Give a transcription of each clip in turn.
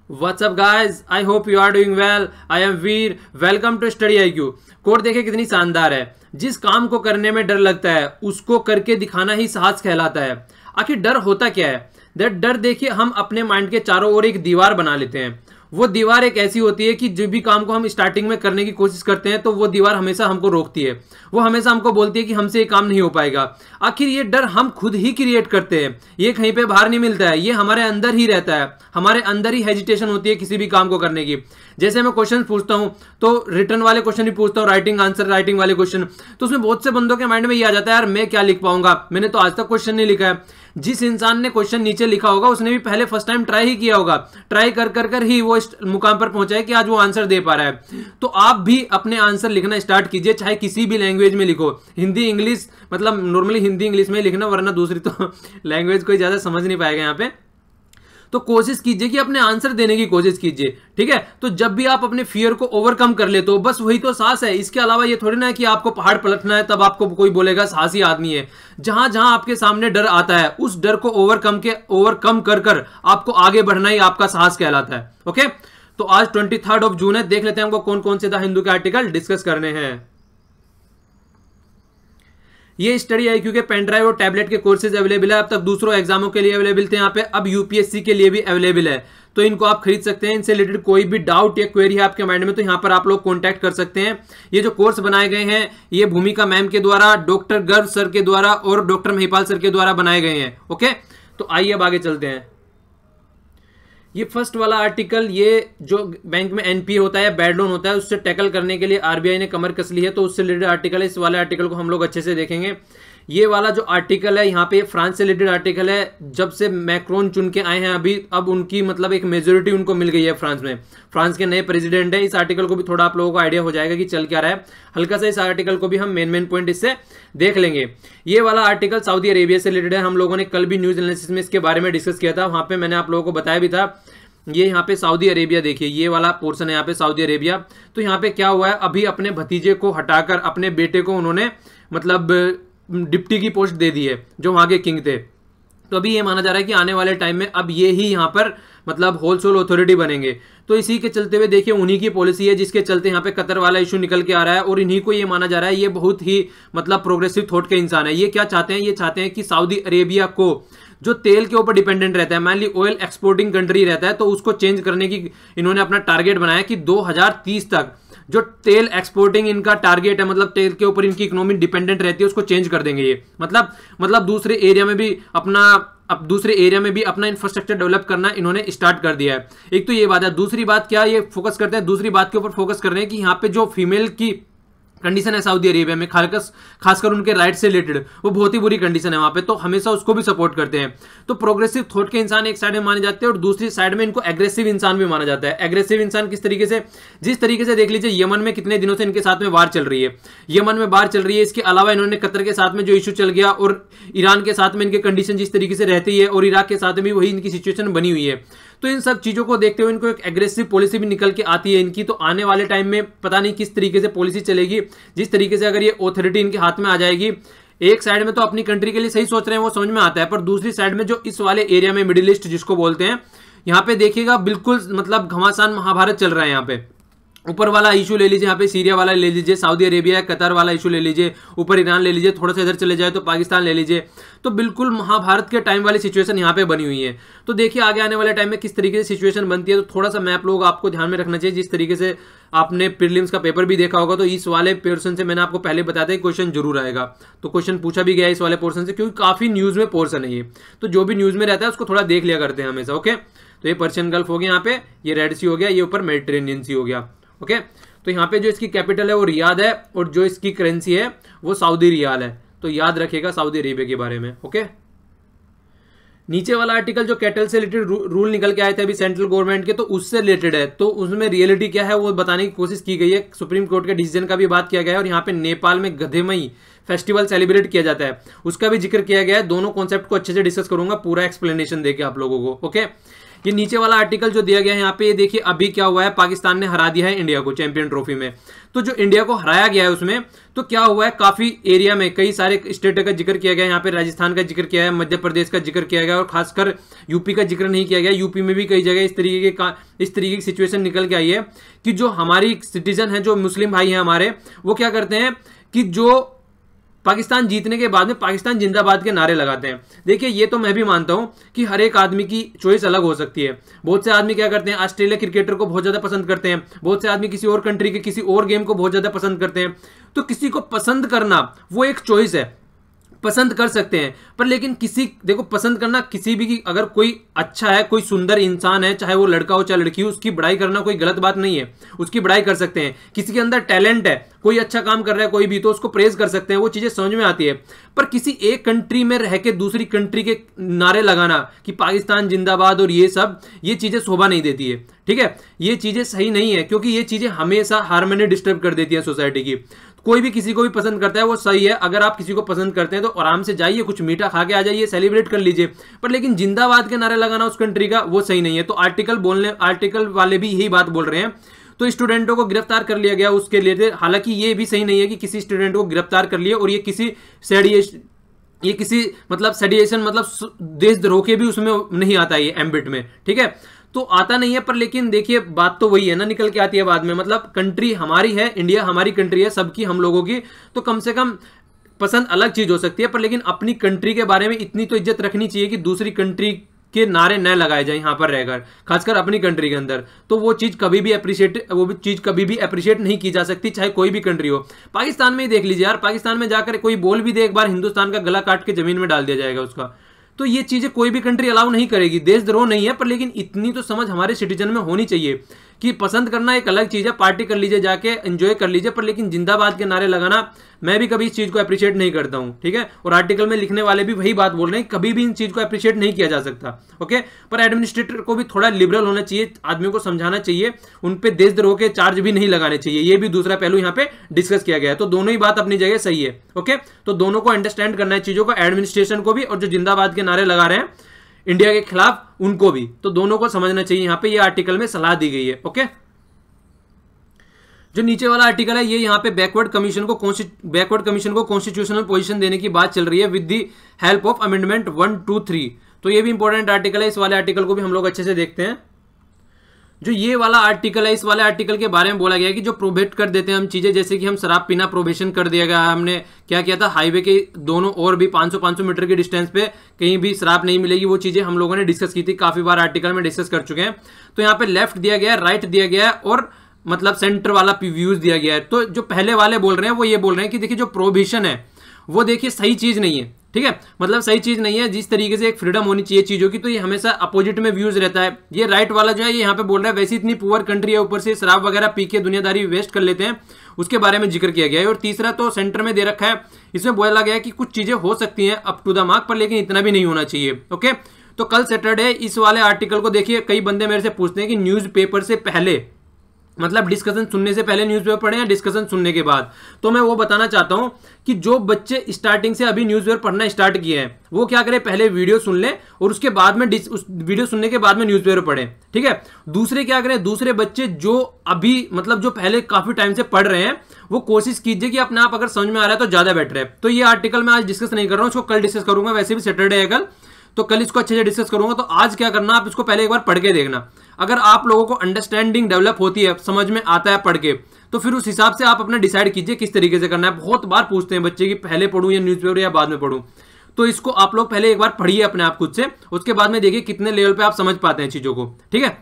What's up guys? I hope you are doing well. I am Veer. Welcome to Study IQ. Code देखे कितनी शानदार है। जिस काम को करने में डर लगता है उसको करके दिखाना ही साहस कहलाता है। आखिर डर होता क्या है? डर देखिए, हम अपने माइंड के चारों ओर एक दीवार बना लेते हैं। वो दीवार एक ऐसी होती है कि जो भी काम को हम स्टार्टिंग में करने की कोशिश करते हैं तो वो दीवार हमेशा हमको रोकती है। वो हमेशा हमको बोलती है कि हमसे ये काम नहीं हो पाएगा। आखिर ये डर हम खुद ही क्रिएट करते हैं, ये कहीं पे बाहर नहीं मिलता है, ये हमारे अंदर ही रहता है। हमारे अंदर ही हेजिटेशन होती है किसी भी काम को करने की। जैसे मैं क्वेश्चन पूछता हूं तो रिटर्न वाले क्वेश्चन भी पूछता हूं, राइटिंग आंसर राइटिंग वाले क्वेश्चन, तो उसमें बहुत से बंदों के माइंड में ये आ जाता है यार मैं क्या लिख पाऊंगा, मैंने तो आज तक क्वेश्चन नहीं लिखा है। जिस इंसान ने क्वेश्चन नीचे लिखा होगा उसने भी पहले फर्स्ट टाइम ट्राई ही किया होगा, ट्राई कर कर कर ही वो इस मुकाम पर पहुंचा है कि आज वो आंसर दे पा रहा है। तो आप भी अपने आंसर लिखना स्टार्ट कीजिए, चाहे किसी भी लैंग्वेज में लिखो। हिंदी इंग्लिश, मतलब नॉर्मली हिंदी इंग्लिश में लिखना, वरना दूसरी तो लैंग्वेज कोई ज्यादा समझ नहीं पाएगा यहाँ पे। तो कोशिश कीजिए कि अपने आंसर देने की कोशिश कीजिए, ठीक है। तो जब भी आप अपने फियर को ओवरकम कर लेते हो, बस वही तो साहस है। इसके अलावा ये थोड़ी ना है कि आपको पहाड़ पलटना है तब आपको कोई बोलेगा साहसी आदमी है। जहां जहां आपके सामने डर आता है उस डर को ओवरकम कर कर आपको आगे बढ़ना ही आपका साहस कहलाता है। ओके, तो आज 23 जून है। देख लेते हैं हमको कौन कौन से द हिंदू के आर्टिकल डिस्कस करने हैं। ये स्टडी IQ के पेन ड्राइव और टैबलेट के कोर्सेज अवेलेबल है। अब तक दूसरों एग्जामों के लिए अवेलेबल थे यहाँ पे, अब यूपीएससी के लिए भी अवेलेबल है। तो इनको आप खरीद सकते हैं। इनसे रिलेटेड कोई भी डाउट या क्वेरी है आपके माइंड में तो यहाँ पर आप लोग कॉन्टैक्ट कर सकते हैं। ये जो कोर्स बनाए गए हैं ये भूमिका मैम के द्वारा, डॉक्टर गर्व सर के द्वारा और डॉक्टर महिपाल सर के द्वारा बनाए गए हैं। ओके, तो आइए अब आगे चलते हैं। ये फर्स्ट वाला आर्टिकल, ये जो बैंक में एनपीए होता है, बैड लोन होता है, उससे टैकल करने के लिए आरबीआई ने कमर कस ली है, तो उससे रिलेटेड आर्टिकल है। इस वाले आर्टिकल को हम लोग अच्छे से देखेंगे। ये वाला जो आर्टिकल है यहाँ पे फ्रांस से रिलेटेड आर्टिकल है। जब से मैक्रोन चुन के आए हैं अभी, अब उनकी मतलब एक मेजोरिटी उनको मिल गई है फ्रांस में। फ्रांस के नए प्रेसिडेंट है। इस आर्टिकल को भी थोड़ा आप लोगों को आइडिया हो जाएगा कि चल क्या रहा है। हल्का सा इस आर्टिकल को भी हम मेन पॉइंट इससे देख लेंगे। ये वाला आर्टिकल सऊदी अरेबिया से रिलेटेड है। हम लोगों ने कल भी न्यूज एनालिसिस में इसके बारे में डिस्कस किया था, वहां पे मैंने आप लोगों को बताया भी था। ये यहाँ पे सऊदी अरेबिया, देखिए ये वाला पोर्शन है यहाँ पे सऊदी अरेबिया। तो यहाँ पे क्या हुआ है, अभी अपने भतीजे को हटाकर अपने बेटे को उन्होंने मतलब डिप्टी की पोस्ट दे दी है, जो वहां के किंग थे। तो अभी ये माना जा रहा है कि आने वाले टाइम में अब ये ही यहाँ पर मतलब होलसेल अथॉरिटी बनेंगे। तो इसी के चलते हुए देखिए उन्हीं की पॉलिसी है, जिसके चलते यहाँ पे कतर वाला इशू निकल के आ रहा है। और इन्हीं को ये माना जा रहा है ये बहुत ही मतलब प्रोग्रेसिव थॉट के इंसान है। ये क्या चाहते हैं, ये चाहते हैं कि सऊदी अरेबिया को जो तेल के ऊपर डिपेंडेंट रहता है, मैनली ऑयल एक्सपोर्टिंग कंट्री रहता है, तो उसको चेंज करने की इन्होंने अपना टारगेट बनाया कि 2030 तक जो तेल एक्सपोर्टिंग इनका टारगेट है, मतलब तेल के ऊपर इनकी इकोनॉमी डिपेंडेंट रहती है, उसको चेंज कर देंगे ये। मतलब दूसरे एरिया में भी अपना इंफ्रास्ट्रक्चर डेवलप करना इन्होंने स्टार्ट कर दिया है। एक तो ये बात है। दूसरी बात क्या ये फोकस करते हैं, दूसरी बात के ऊपर फोकस कर रहे हैं कि यहाँ पे जो फीमेल की कंडीशन है सऊदी अरेबिया में, खासकर उनके राइट से रिलेटेड, वो बहुत ही बुरी कंडीशन है वहां पे, तो हमेशा उसको भी सपोर्ट करते हैं। तो प्रोग्रेसिव थॉट के इंसान एक साइड में माने जाते हैं और दूसरी साइड में इनको एग्रेसिव इंसान भी माना जाता है। एग्रेसिव इंसान किस तरीके से, जिस तरीके से देख लीजिए यमन में कितने दिनों से इनके साथ में वार चल रही है, यमन में वार चल रही है। इसके अलावा इन्होंने कतर के साथ में जो इशू चल गया और ईरान के साथ में इनके कंडीशन जिस तरीके से रहती है और इराक के साथ में भी वही इनकी सिचुएशन बनी हुई है। तो इन सब चीजों को देखते हुए इनको एक एग्रेसिव पॉलिसी भी निकल के आती है इनकी। तो आने वाले टाइम में पता नहीं किस तरीके से पॉलिसी चलेगी, जिस तरीके से अगर ये ऑथोरिटी इनके हाथ में आ जाएगी। एक साइड में तो अपनी कंट्री के लिए सही सोच रहे हैं, वो समझ में आता है, पर दूसरी साइड में जो इस वाले एरिया में मिडिल ईस्ट जिसको बोलते हैं, यहाँ पे देखिएगा बिल्कुल मतलब घमासान महाभारत चल रहा है। यहाँ पे ऊपर वाला इशू ले लीजिए, यहाँ पे सीरिया वाला ले लीजिए, सऊदी अरेबिया कतर वाला इशू ले लीजिए, ऊपर ईरान ले लीजिए, थोड़ा सा इधर चले जाए तो पाकिस्तान ले लीजिए। तो बिल्कुल महाभारत के टाइम वाली सिचुएशन यहाँ पे बनी हुई है। तो देखिए आगे आने वाले टाइम में किस तरीके से सिचुएशन बनती है। तो थोड़ा सा मैप लोग आपको ध्यान में रखना चाहिए। जिस तरीके से आपने प्रीलिम्स का पेपर भी देखा होगा, तो इस वाले पोर्शन से मैंने आपको पहले बताया था क्वेश्चन जरूर आएगा। तो क्वेश्चन पूछा भी गया इस वाले पोर्शन से, क्योंकि काफी न्यूज में पोर्शन है ये। तो जो भी न्यूज में रहता है उसको थोड़ा देख लिया करते हैं हमेशा। ओके, तो ये पर्शियन गल्फ हो गया, यहाँ पे ये रेड सी हो गया, ये ऊपर मेडिटेरेनियन सी हो गया। ओके, तो यहाँ पे जो इसकी कैपिटल है वो रियाद है और जो इसकी करेंसी है वो सऊदी रियाल है। तो याद रखिएगा सऊदी अरेबिया के बारे में। ओके, नीचे वाला आर्टिकल जो कैटल से रिलेटेड रूल निकल के आए थे अभी सेंट्रल गवर्नमेंट के, तो उससे रिलेटेड है। तो उसमें रियलिटी क्या है वो बताने की कोशिश की गई है। सुप्रीम कोर्ट के डिसीजन का भी बात किया गया है और यहाँ पे नेपाल में गधेमई फेस्टिवल सेलिब्रेट किया जाता है, उसका भी जिक्र किया गया है। दोनों कॉन्सेप्ट को अच्छे से डिस्कस करूंगा, पूरा एक्सप्लेनेशन देके आप लोगों को। ओके, ये नीचे वाला आर्टिकल जो दिया गया है यहाँ पे, ये देखिए अभी क्या हुआ है, पाकिस्तान ने हरा दिया है इंडिया को चैंपियन ट्रॉफी में। तो जो इंडिया को हराया गया है उसमें तो क्या हुआ है, काफी एरिया में कई सारे स्टेट का जिक्र किया गया, यहाँ पे राजस्थान का जिक्र किया है, मध्य प्रदेश का जिक्र किया गया और खासकर यूपी का जिक्र नहीं किया गया। यूपी में भी कई जगह इस तरीके की सिचुएशन निकल के आई है कि जो हमारी सिटीजन है, जो मुस्लिम भाई हैं हमारे, वो क्या करते हैं कि जो पाकिस्तान जीतने के बाद में पाकिस्तान जिंदाबाद के नारे लगाते हैं। देखिए ये तो मैं भी मानता हूं कि हर एक आदमी की चॉइस अलग हो सकती है। बहुत से आदमी क्या करते हैं, ऑस्ट्रेलिया क्रिकेटर को बहुत ज्यादा पसंद करते हैं, बहुत से आदमी किसी और कंट्री के किसी और गेम को बहुत ज्यादा पसंद करते हैं। तो किसी को पसंद करना वो एक चॉइस है, पसंद कर सकते हैं, पर लेकिन किसी, देखो पसंद करना किसी भी की, अगर कोई अच्छा है, कोई सुंदर इंसान है, चाहे वो लड़का हो चाहे लड़की हो, उसकी बड़ाई करना कोई गलत बात नहीं है, उसकी बड़ाई कर सकते हैं। किसी के अंदर टैलेंट है, कोई अच्छा काम कर रहा है कोई भी, तो उसको प्रेज कर सकते हैं, वो चीजें समझ में आती है। पर किसी एक कंट्री में रह के दूसरी कंट्री के नारे लगाना कि पाकिस्तान जिंदाबाद और ये सब, ये चीजें शोभा नहीं देती है। ठीक है, ये चीजें सही नहीं है, क्योंकि ये चीजें हमेशा हार्मनी डिस्टर्ब कर देती है सोसाइटी की। कोई भी किसी को भी पसंद करता है वो सही है, अगर आप किसी को पसंद करते हैं तो आराम से जाइए, कुछ मीठा खा के आ जाइए, सेलिब्रेट कर लीजिए, पर लेकिन जिंदाबाद के नारे लगाना उस कंट्री का वो सही नहीं है। तो आर्टिकल वाले भी यही बात बोल रहे हैं। तो स्टूडेंटों को गिरफ्तार कर लिया गया उसके लिए, हालांकि ये भी सही नहीं है कि किसी स्टूडेंट को गिरफ्तार कर लिया और ये किसी सेडिएशन मतलब देशद्रोह के भी उसमें नहीं आता ये एम्बिट में। ठीक है, तो आता नहीं है, पर लेकिन देखिए बात तो वही है ना, निकल के आती है बाद में। मतलब कंट्री हमारी है, इंडिया हमारी कंट्री है, सबकी, हम लोगों की, तो कम से कम पसंद अलग चीज हो सकती है, पर लेकिन अपनी कंट्री के बारे में इतनी तो इज्जत रखनी चाहिए कि दूसरी कंट्री के नारे न लगाए जाए यहाँ पर रहकर, खासकर अपनी कंट्री के अंदर। तो वो चीज कभी भी अप्रिशिएट नहीं की जा सकती, चाहे कोई भी कंट्री हो। पाकिस्तान में ही देख लीजिए यार, पाकिस्तान में जाकर कोई बोल भी दे एक बार, हिंदुस्तान का गला काट के जमीन में डाल दिया जाएगा उसका। तो ये चीजें कोई भी कंट्री अलाउ नहीं करेगी, देशद्रोह नहीं है, पर लेकिन इतनी तो समझ हमारे सिटीजन में होनी चाहिए कि पसंद करना एक अलग चीज है, पार्टी कर लीजिए, जाके एंजॉय कर लीजिए, पर लेकिन जिंदाबाद के नारे लगाना मैं भी कभी इस चीज को अप्रिशिएट नहीं करता हूं। ठीक है, और आर्टिकल में लिखने वाले भी वही बात बोल रहे हैं, कभी भी इन चीज को अप्रिशिएट नहीं किया जा सकता। ओके, पर एडमिनिस्ट्रेटर को भी थोड़ा लिबरल होना चाहिए, आदमियों को समझाना चाहिए, उन पे देशद्रोह के चार्ज भी नहीं लगाने चाहिए। ये भी दूसरा पहलू यहाँ पे डिस्कस किया गया है। तो दोनों ही बात अपनी जगह सही है। ओके, तो दोनों को अंडरस्टैंड करना है चीजों को, एडमिनिस्ट्रेशन को भी और जो जिंदाबाद के नारे लगा रहे हैं इंडिया के खिलाफ उनको भी, तो दोनों को समझना चाहिए। यहाँ पे ये आर्टिकल में सलाह दी गई है। ओके, जो नीचे वाला आर्टिकल है ये यहाँ पे बैकवर्ड कमीशन को कॉन्स्टिट्यूशनल पोजीशन देने की बात चल रही है with the help of amendment 1, 2, 3। तो ये भी इंपॉर्टेंट आर्टिकल है, इस वाले आर्टिकल को भी हम लोग अच्छे से देखते हैं। जो ये वाला आर्टिकल है, इस वाले आर्टिकल के बारे में बोला गया है कि जो प्रोहिबिट कर देते हैं हम चीजें, जैसे कि हम शराब पीना प्रोहिबिशन कर दिया गया है। हमने क्या किया था, हाईवे के दोनों और भी 500 मीटर की डिस्टेंस पे कहीं भी शराब नहीं मिलेगी, वो चीजें हम लोगों ने डिस्कस की थी, काफी बार आर्टिकल में डिस्कस कर चुके हैं। तो यहाँ पे लेफ्ट दिया गया है, राइट दिया गया है और मतलब सेंटर वाला व्यूज दिया गया है। तो जो पहले वाले बोल रहे हैं वो ये बोल रहे हैं कि देखिए जो प्रोहिबिशन है वो देखिए सही चीज नहीं है। ठीक है, मतलब सही चीज नहीं है, जिस तरीके से एक फ्रीडम होनी चाहिए चीजों की, तो ये हमेशा अपोजिट में व्यूज रहता है। ये राइट वाला जो है ये यहाँ पे बोल रहा है वैसे इतनी पुअर कंट्री है, ऊपर से शराब वगैरह पी के दुनियादारी वेस्ट कर लेते हैं, उसके बारे में जिक्र किया गया है। और तीसरा तो सेंटर में दे रखा है, इसमें बोला गया है कि कुछ चीजें हो सकती हैं अप टू द मार्क पर, लेकिन इतना भी नहीं होना चाहिए। ओके, तो कल सैटरडे इस वाले आर्टिकल को देखिए, कई बंदे मेरे से पूछते हैं कि न्यूज़पेपर से पहले, मतलब डिस्कशन सुनने से पहले न्यूज़पेपर पढ़े या डिस्कशन सुनने के बाद। तो मैं वो बताना चाहता हूं कि जो बच्चे स्टार्टिंग से अभी न्यूज़पेपर पढ़ना स्टार्ट किए हैं वो क्या करें, पहले वीडियो सुन लें और उसके बाद में उस वीडियो सुनने के बाद में न्यूज़पेपर पढ़ें। ठीक है, दूसरे क्या करें, दूसरे बच्चे जो अभी मतलब जो पहले काफी टाइम से पढ़ रहे हैं वो कोशिश कीजिए कि अपने आप अगर समझ में आ रहा है तो ज्यादा बेटर है। तो ये आर्टिकल मैं आज डिस्कस नहीं कर रहा हूं, उसको कल डिस्कस करूंगा, वैसे भी सैटरडे है कल, तो कल इसको अच्छे से डिस्कस करूंगा। तो आज क्या करना, आप इसको पहले एक बार पढ़ के देखना। अगर आप लोगों को अंडरस्टैंडिंग डेवलप होती है, समझ में आता है पढ़ के, तो फिर उस हिसाब से आप अपना डिसाइड कीजिए किस तरीके से करना है। बहुत बार पूछते हैं बच्चे कि पहले पढ़ूं या न्यूज़पेपर या बाद में पढ़ूं, तो इसको आप लोग पहले एक बार पढ़िए अपने आप खुद से, उसके बाद में देखिए कितने लेवल पे आप समझ पाते हैं चीजों को। ठीक है,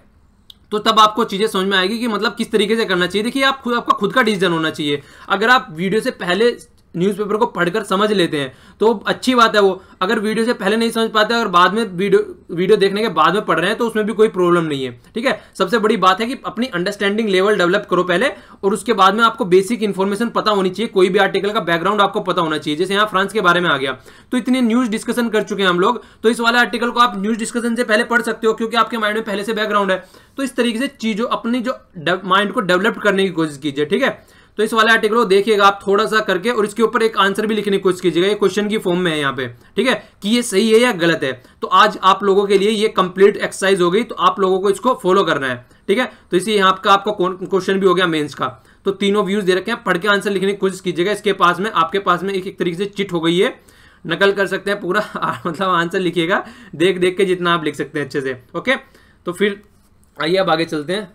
तो तब आपको चीजें समझ में आएगी कि मतलब किस तरीके से करना चाहिए। देखिए आपका खुद का डिसीजन होना चाहिए। अगर आप वीडियो से पहले न्यूज़पेपर को पढ़कर समझ लेते हैं तो अच्छी बात है वो, अगर वीडियो से पहले नहीं समझ पाते और बाद में वीडियो देखने के बाद में पढ़ रहे हैं तो उसमें भी कोई प्रॉब्लम नहीं है। ठीक है, सबसे बड़ी बात है कि अपनी अंडरस्टैंडिंग लेवल डेवलप करो पहले, और उसके बाद में आपको बेसिक इन्फॉर्मेशन पता होनी चाहिए, कोई भी आर्टिकल का बैकग्राउंड आपको पता होना चाहिए। जैसे यहाँ फ्रांस के बारे में आ गया, तो इतनी न्यूज डिस्कशन कर चुके हैं हम लोग, तो इस वाले आर्टिकल को आप न्यूज डिस्कशन से पहले पढ़ सकते हो, क्योंकि आपके माइंड में पहले से बैकग्राउंड है। तो इस तरीके से चीजों अपनी जो माइंड को डेवलप करने की कोशिश कीजिए। ठीक है, तो इस वाले आर्टिकल को देखिएगा आप थोड़ा सा करके, और इसके ऊपर एक आंसर भी लिखने की कोशिश कीजिएगा, ये क्वेश्चन की फॉर्म में है यहाँ पे, ठीक है, कि ये सही है या गलत है। तो आज आप लोगों के लिए ये कंप्लीट एक्सरसाइज हो गई, तो आप लोगों को इसको फॉलो करना है, ठीक है। तो इसी यहाँ का आपका क्वेश्चन भी हो गया मेंस का। तो तीनों व्यूज दे रखे हैं, पढ़ के आंसर लिखने की कोशिश कीजिएगा। इसके पास में आपके पास में एक तरीके से चिट हो गई है, नकल कर सकते हैं पूरा मतलब आंसर लिखिएगा देख देख के जितना आप लिख सकते हैं अच्छे से, ओके। तो फिर आइए अब आगे चलते हैं।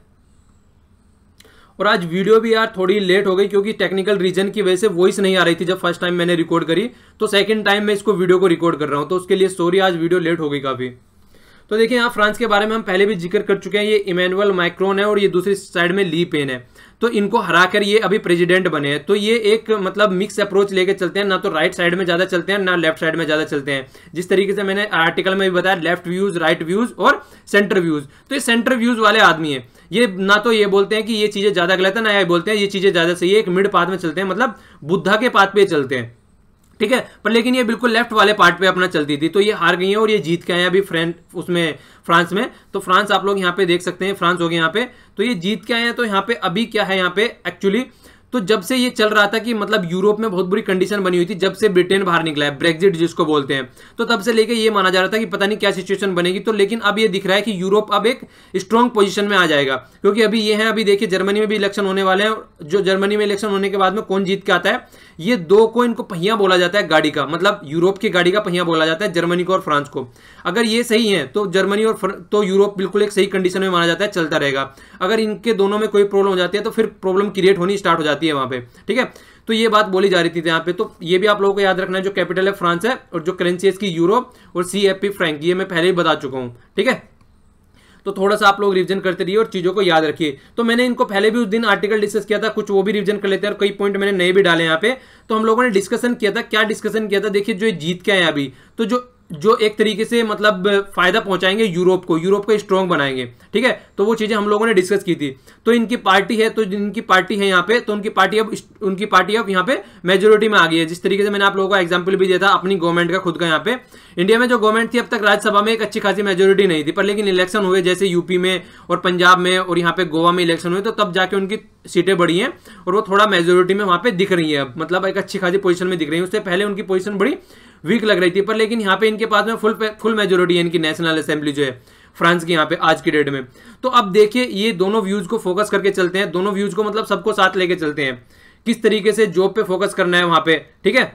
और आज वीडियो भी यार थोड़ी लेट हो गई, क्योंकि टेक्निकल रीजन की वजह से वॉइस नहीं आ रही थी जब फर्स्ट टाइम मैंने रिकॉर्ड करी, तो सेकंड टाइम मैं इसको वीडियो को रिकॉर्ड कर रहा हूं, तो उसके लिए सॉरी, आज वीडियो लेट हो गई काफी। तो देखिए यहाँ फ्रांस के बारे में हम पहले भी जिक्र कर चुके हैं, ये इमैनुअल मैक्रोन है और ये दूसरी साइड में ली पेन है। तो इनको हराकर ये अभी प्रेसिडेंट बने हैं। तो ये एक मतलब मिक्स अप्रोच लेके चलते हैं, ना तो राइट साइड में ज्यादा चलते हैं ना लेफ्ट साइड में ज्यादा चलते हैं। जिस तरीके से मैंने आर्टिकल में भी बताया, लेफ्ट व्यूज, राइट व्यूज और सेंटर व्यूज। तो ये सेंटर व्यूज वाले आदमी है। ये ना तो ये बोलते हैं कि ये चीजें ज्यादा गलत है, ना ये बोलते हैं ये चीजें ज्यादा सही है, एक मिड पाथ में चलते हैं, मतलब बुद्धा के पाथ पे चलते हैं, ठीक है। पर लेकिन ये बिल्कुल लेफ्ट वाले पार्ट पे अपना चलती थी। तो ये हार गई है और ये जीत के आए हैं अभी फ्रांस में। तो फ्रांस आप लोग यहाँ पे देख सकते हैं, फ्रांस हो गया यहाँ पे, तो ये जीत के आए हैं। तो यहाँ पे अभी क्या है यहाँ पे एक्चुअली, तो जब से ये चल रहा था कि मतलब यूरोप में बहुत बुरी कंडीशन बनी हुई थी, जब से ब्रिटेन बाहर निकला है, ब्रेक्जिट जिसको बोलते हैं, तो तब से लेके ये माना जा रहा था कि पता नहीं क्या सिचुएशन बनेगी। तो लेकिन अब ये दिख रहा है कि यूरोप अब एक स्ट्रॉन्ग पोजीशन में आ जाएगा, क्योंकि अभी ये है, अभी देखिए जर्मनी में भी इलेक्शन होने वाले हैं। जो जर्मनी में इलेक्शन होने के बाद में कौन जीत के आता है, ये दो को इनको पहिया बोला जाता है गाड़ी का, मतलब यूरोप की गाड़ी का पहिया बोला जाता है, जर्मनी को और फ्रांस को। अगर ये सही है तो जर्मनी और तो यूरोप बिल्कुल एक सही कंडीशन में माना जाता है, चलता रहेगा। अगर इनके दोनों में कोई प्रॉब्लम हो जाती है तो फिर प्रॉब्लम क्रिएट होनी स्टार्ट हो जाती है वहां पे, ठीक है। तो ये बात बोली जा रही थी यहाँ पे। तो ये भी आप लोगों को याद रखना है, जो कैपिटल है फ्रांस है और जो करेंसी है इसकी यूरो और CFP फ्रैंक, ये मैं पहले ही बता चुका हूँ, ठीक है। तो थोड़ा सा आप लोग रिवीजन करते रहिए और चीजों को याद रखिए। तो मैंने इनको पहले भी उस दिन आर्टिकल डिस्कस किया था, कुछ वो भी रिवीजन कर लेते हैं और कई पॉइंट मैंने नए भी डाले यहाँ पे। तो हम लोगों ने डिस्कशन किया था, क्या डिस्कशन किया था, देखिए जो जीत के आए अभी, तो जो एक तरीके से मतलब फायदा पहुंचाएंगे यूरोप को स्ट्रॉन्ग बनाएंगे, ठीक है। तो वो चीजें हम लोगों ने डिस्कस की थी। तो इनकी पार्टी है, तो जिनकी पार्टी है यहाँ पे, तो उनकी पार्टी अब यहाँ पे मेजोरिटी में आ गई है। जिस तरीके से मैंने आप लोगों को एग्जांपल भी दिया था अपनी गवर्नमेंट का, खुद का। यहाँ पे इंडिया में जो गवर्नमेंट थी अब तक राज्यसभा में एक अच्छी खासी मेजोरिटी नहीं थी, पर लेकिन इलेक्शन हुए जैसे यूपी में और पंजाब में और यहाँ पे गोवा में इलेक्शन हुए, तो तब जाके उनकी सीटें बढ़ी हैं और वो थोड़ा मेजोरिटी में वहां पे दिख रही है अब, मतलब एक अच्छी खासी पोजीशन में दिख रही है। उससे पहले उनकी पोजीशन बड़ी वीक लग रही थी, पर लेकिन यहाँ पे इनके पास में फुल मेजोरिटी है, इनकी नेशनल असेंबली जो है फ्रांस की यहाँ पे आज की डेट में। तो अब देखिए ये दोनों व्यूज को फोकस करके चलते हैं, दोनों व्यूज को मतलब सबको साथ लेके चलते हैं, किस तरीके से जॉब पे फोकस करना है वहां पे, ठीक है।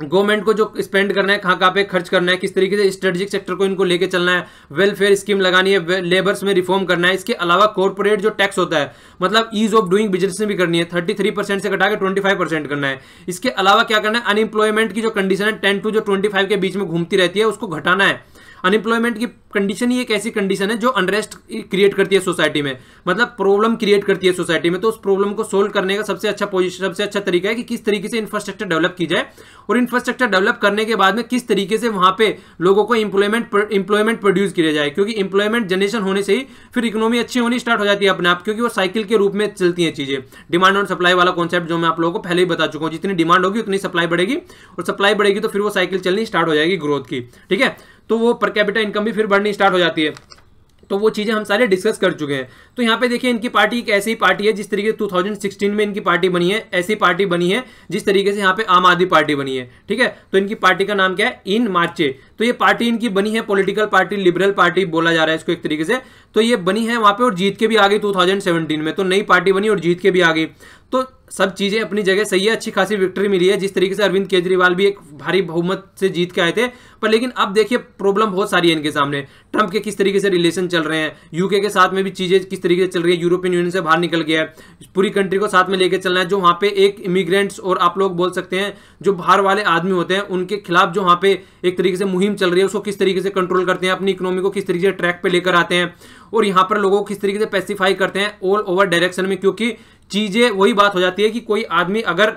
गवर्नमेंट को जो स्पेंड करना है, कहाँ पे खर्च करना है, किस तरीके से स्ट्रेटेजिक सेक्टर को इनको लेके चलना है, वेलफेयर स्कीम लगानी है, लेबर्स में रिफॉर्म करना है। इसके अलावा कॉर्पोरेट जो टैक्स होता है, मतलब ईज ऑफ डूइंग बिजनेस में भी करनी है, 33% से घटा के 25% करना है। इसके अलावा क्या करना है, अनएम्प्लॉयमेंट की जो कंडीशन है 10 to 25 के बीच में घूमती रहती है, उसको घटाना है। अनएम्प्लॉयमेंट की कंडीशन ही एक ऐसी कंडीशन है जो अनरेस्ट क्रिएट करती है सोसाइटी में, मतलब प्रॉब्लम क्रिएट करती है सोसाइटी में। तो उस प्रॉब्लम को सोल्व करने का सबसे अच्छा तरीका है कि किस तरीके से इंफ्रास्ट्रक्चर डेवलप की जाए, और इंफ्रास्ट्रक्चर डेवलप करने के बाद में किस तरीके से वहां पे लोगों को इंप्लॉयमेंट प्रोड्यूस किया जाए, क्योंकि इंप्लॉयमेंट जनरेशन होने से ही फिर इकोनॉमी अच्छी होनी स्टार्ट हो जाती है अपने आप, क्योंकि वो साइकिल के रूप में चलती है चीजें। डिमांड और सप्लाई वाला कॉन्सेप्ट जो मैं आप लोगों को पहले ही बता चुका हूं, जितनी डिमांड होगी उतनी सप्लाई बढ़ेगी, और सप्लाई बढ़ेगी तो फिर वो साइकिल चलनी स्टार्ट हो जाएगी ग्रोथ की, ठीक है। तो वो पर कैपिटा इनकम भी फिर बढ़नी स्टार्ट हो जाती है। तो वो चीजें हम सारे डिस्कस कर चुके हैं। तो यहाँ पे देखिए इनकी पार्टी एक ऐसी पार्टी है जिस तरीके से 2016 में इनकी पार्टी बनी है, ऐसी पार्टी बनी है जिस तरीके से यहाँ पे आम आदमी पार्टी बनी है, ठीक है। तो इनकी पार्टी का नाम क्या है, इन मार्चे। तो ये पार्टी इनकी बनी है, पॉलिटिकल पार्टी, लिबरल पार्टी बोला जा रहा है इसको एक तरीके से। तो ये बनी है वहां पे और जीत के भी आ गई 2017 में, तो नई पार्टी बनी और जीत के भी आ गई। तो सब चीजें अपनी जगह सही है, अच्छी खासी विक्ट्री मिली है। जिस तरीके से अरविंद केजरीवाल भी एक भारी बहुमत से जीत के आए थे, पर लेकिन अब देखिए प्रॉब्लम बहुत सारी है इनके सामने। ट्रंप के किस तरीके से रिलेशन चल रहे हैं, यूके के साथ में भी चीजें किस तरीके से चल रही है, यूरोपियन यूनियन से बाहर निकल गया है, पूरी कंट्री को साथ में लेके चलना है। जो वहां पे एक इमिग्रेंट्स और आप लोग बोल सकते हैं जो बाहर वाले आदमी होते हैं, उनके खिलाफ जो वहां पे एक तरीके से मुहिम चल रही है, उसको किस तरीके से कंट्रोल करते हैं, अपनी इकोनॉमी को किस तरीके से ट्रैक पे लेकर आते हैं, और यहाँ पर लोगों को किस तरीके से पैसिफाई करते हैं ऑल ओवर डायरेक्शन में। क्योंकि चीजें वही बात हो जाती है कि कोई आदमी अगर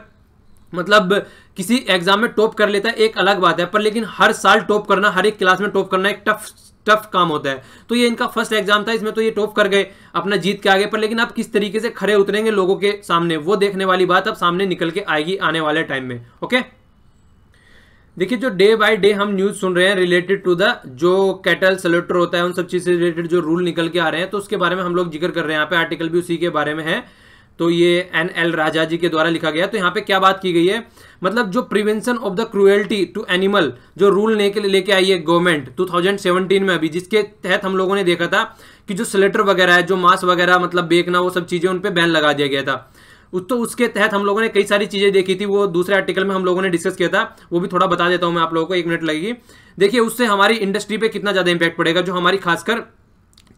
मतलब किसी एग्जाम में टॉप कर लेता है एक अलग बात है, पर लेकिन हर साल टॉप करना, हर एक क्लास में टॉप करना एक टफ काम होता है। तो ये इनका फर्स्ट एग्जाम था, इसमें तो ये टॉप कर गए, अपना जीत के आगे, पर लेकिन अब किस तरीके से खड़े उतरेंगे लोगों के सामने, वो देखने वाली बात अब सामने निकल के आएगी आने वाले टाइम में। ओके, देखिए जो डे बाय डे हम न्यूज सुन रहे हैं रिलेटेड टू द जो कैटल स्लॉटर होता है, उन सब चीज से रिलेटेड जो रूल निकल के आ रहे हैं, तो उसके बारे में हम लोग जिक्र कर रहे हैं। यहाँ पे आर्टिकल भी उसी के बारे में है। तो ये NL राजा जी के द्वारा लिखा गया। तो यहाँ पे क्या बात की गई है, मतलब जो prevention of the cruelty to animal जो रूल लेके आई है गवर्नमेंट 2017 में अभी, जिसके तहत हम लोगों ने देखा था कि जो स्लेटर वगैरह है, जो मांस वगैरह मतलब बेचना, वो सब चीजें उन पे बैन लगा दिया गया था। तो उसके तहत हम लोगों ने कई सारी चीजें देखी थी, वो दूसरे आर्टिकल में हम लोगों ने डिस्कस किया था, वो भी थोड़ा बता देता हूं मैं आप लोगों को, 1 मिनट लगेगी। देखिए उससे हमारी इंडस्ट्री पे कितना ज्यादा इंपैक्ट पड़ेगा, जो हमारी खासकर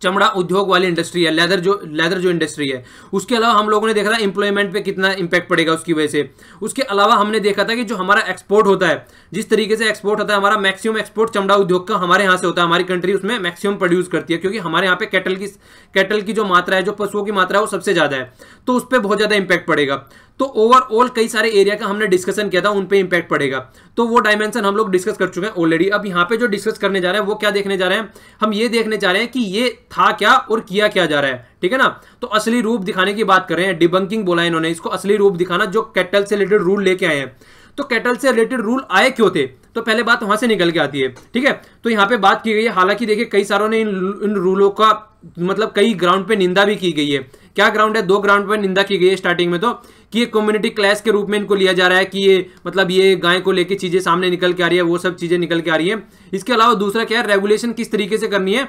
चमड़ा उद्योग वाली इंडस्ट्री है, लेदर जो इंडस्ट्री है। उसके अलावा हम लोगों ने देखा था एम्प्लॉयमेंट पे कितना इंपैक्ट पड़ेगा उसकी वजह से। उसके अलावा हमने देखा था कि जो हमारा एक्सपोर्ट होता है, जिस तरीके से एक्सपोर्ट होता है, हमारा मैक्सिमम एक्सपोर्ट चमड़ा उद्योग का हमारे यहाँ से होता है, हमारी कंट्री उसमें मैक्सिमम प्रोड्यूस करती है, क्योंकि हमारे यहाँ पे कैटल की जो मात्रा है, जो पशुओं की मात्रा है, वो सबसे ज्यादा है। तो उस पर बहुत ज्यादा इंपैक्ट पड़ेगा। तो ओवरऑल कई सारे एरिया का हमने डिस्कशन किया था, उन पे इंपैक्ट पड़ेगा। तो वो डायमेंशन हम लोग डिस्कस कर चुके हैं ऑलरेडी। अब यहाँ पे जो डिस्कस करने जा रहे हैं वो क्या देखने जा रहे हैं, हम ये देखने जा रहे हैं कि ये था क्या और किया क्या जा रहा है, ठीक है ना। तो असली रूप दिखाने की बात कर रहे हैं, डिबंकिंग बोला इन्होंने इसको, असली रूप दिखाना, जो कैटल से रिलेटेड रूल लेके आए हैं। तो कैटल से रिलेटेड रूल आए क्यों थे, तो पहले बात वहां से निकल के आती है, ठीक है। तो यहाँ पे बात की गई है, हालांकि देखिए कई सारों ने इन रूलों का मतलब कई ग्राउंड पे निंदा भी की गई है। क्या ग्राउंड है, 2 ग्राउंड पे निंदा की गई है स्टार्टिंग में, तो कि ये कम्युनिटी क्लैश के रूप में इनको लिया जा रहा है, कि ये मतलब ये गाय को लेके चीजें सामने निकल के आ रही है, वो सब चीजें निकल के आ रही है। इसके अलावा दूसरा क्या है, रेगुलेशन किस तरीके से करनी है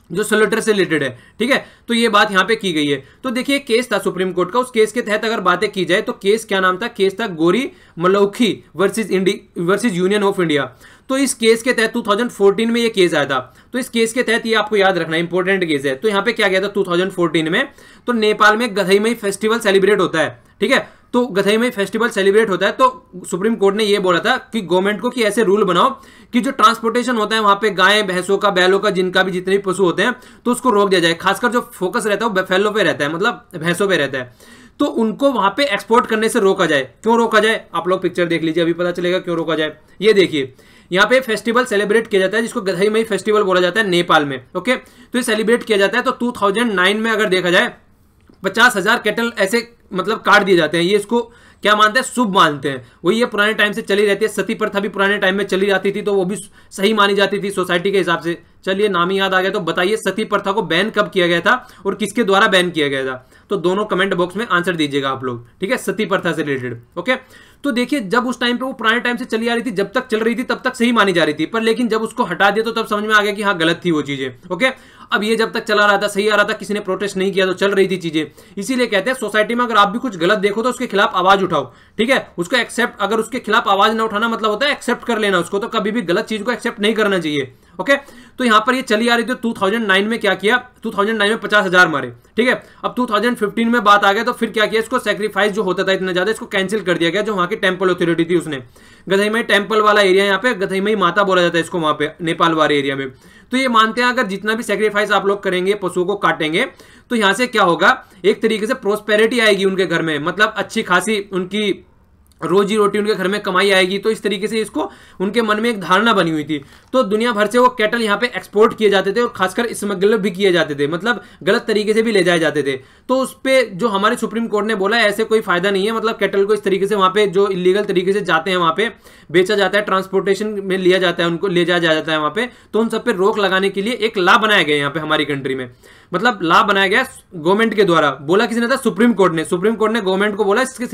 जो स्लेटर से रिलेटेड है, ठीक है। तो ये बात यहां पे की गई है। तो देखिए केस था सुप्रीम कोर्ट का, उस केस के तहत अगर बातें की जाए तो केस क्या नाम था, केस था गोरी मलौखी वर्सेस यूनियन ऑफ इंडिया। तो इस केस के तहत 2014 में ये केस आया था। तो इस केस के तहत ये आपको याद रखना इंपॉर्टेंट केस है। तो यहाँ पे क्या गया था 2014 में, तो नेपाल में गधईमई फेस्टिवल सेलिब्रेट होता है, ठीक है। तो गधईमई फेस्टिवल सेलिब्रेट होता है, तो सुप्रीम कोर्ट ने ये बोला था कि गवर्नमेंट को कि ऐसे रूल बनाओ कि जो ट्रांसपोर्टेशन होता है वहां पे गाय भैंसों का, बैलों का, जिनका भी जितने भी पशु होते हैं, तो उसको रोक दिया जाए। खासकर जो फोकस रहता है वो बैफेलो पे रहता है, मतलब भैंसों पे रहता है। तो उनको वहां पे एक्सपोर्ट करने से रोका जाए। क्यों रोका जाए, आप लोग पिक्चर देख लीजिए, अभी पता चलेगा क्यों रोका जाए। ये देखिए यहाँ पे फेस्टिवल सेलिब्रेट किया जाता है, जिसको गधईमई फेस्टिवल बोला जाता है नेपाल में, ओके। तो ये सेलिब्रेट किया जाता है। तो 2009 में अगर देखा जाए 50,000 कैटल ऐसे मतलब काट दिए जाते हैं। ये इसको क्या मानते हैं, शुभ मानते हैं। वही ये पुराने टाइम से चली रहती है। सती प्रथा भी पुराने टाइम में चली जाती थी, तो वो भी सही मानी जाती थी सोसाइटी के हिसाब से। चलिए नाम ही याद आ गया, तो बताइए सती प्रथा को बैन कब किया गया था और किसके द्वारा बैन किया गया था। तो दोनों कमेंट बॉक्स में आंसर दीजिएगा आप लोग, ठीक है, सती प्रथा से रिलेटेड, ओके। तो देखिए जब उस टाइम पे वो पुराने टाइम से चली आ रही थी, जब तक चल रही थी तब तक सही मानी जा रही थी, पर लेकिन जब उसको हटा दिया तो तब समझ में आ गया कि हाँ गलत थी वो चीजें, ओके। अब ये जब तक चला रहा था, सही आ रहा था, किसी ने प्रोटेस्ट नहीं किया, तो चल रही थी चीजें। इसीलिए कहते हैं सोसाइटी में अगर आप भी कुछ गलत देखो तो उसके खिलाफ आवाज उठाओ, ठीक है। उसको एक्सेप्ट, अगर उसके खिलाफ आवाज ना उठाना मतलब होता है एक्सेप्ट कर लेना उसको। तो कभी भी गलत चीज को एक्सेप्ट नहीं करना चाहिए, ओके। तो यहां पर ये चली आ रही थी। 2009 में क्या किया, 2009 में 50,000 मारे, ठीक है। अब 2015 में बात आ गया, तो फिर क्या किया, इसको सैक्रिफाइस जो होता था इतना ज्यादा, इसको कैंसिल कर दिया गया। जो वहां की टेंपल अथॉरिटी थी उसने, गधईमई टेंपल वाला एरिया, यहाँ पे गधईमई माता बोला जाता है इसको, वहां पे नेपाल वाले एरिया में। तो ये मानते हैं अगर जितना भी सैक्रिफाइस आप लोग करेंगे, पशुओं को काटेंगे, तो यहां से क्या होगा, एक तरीके से प्रोस्पेरिटी आएगी उनके घर में, मतलब अच्छी खासी उनकी रोजी रोटी, उनके घर में कमाई आएगी। तो इस तरीके से इसको उनके मन में एक धारणा बनी हुई थी। तो दुनिया भर से वो कैटल यहाँ पे एक्सपोर्ट किए जाते थे और खासकर स्मगलर भी किए जाते थे, मतलब गलत तरीके से भी ले जाए जाते थे। तो उस पर जो हमारे सुप्रीम कोर्ट ने बोला ऐसे कोई फायदा नहीं है, मतलब कैटल को इस तरीके से वहां पे जो इलीगल तरीके से जाते हैं वहां पे बेचा जाता है, ट्रांसपोर्टेशन में लिया जाता है, उनको ले जाया जाता है वहां पे। तो उन सब पे रोक लगाने के लिए एक लॉ बनाया गया यहाँ पे हमारी कंट्री में, मतलब लॉ बनाया गया गवर्नमेंट के द्वारा। बोला किसी ने था, सुप्रीम कोर्ट ने गवर्नमेंट को बोला इसके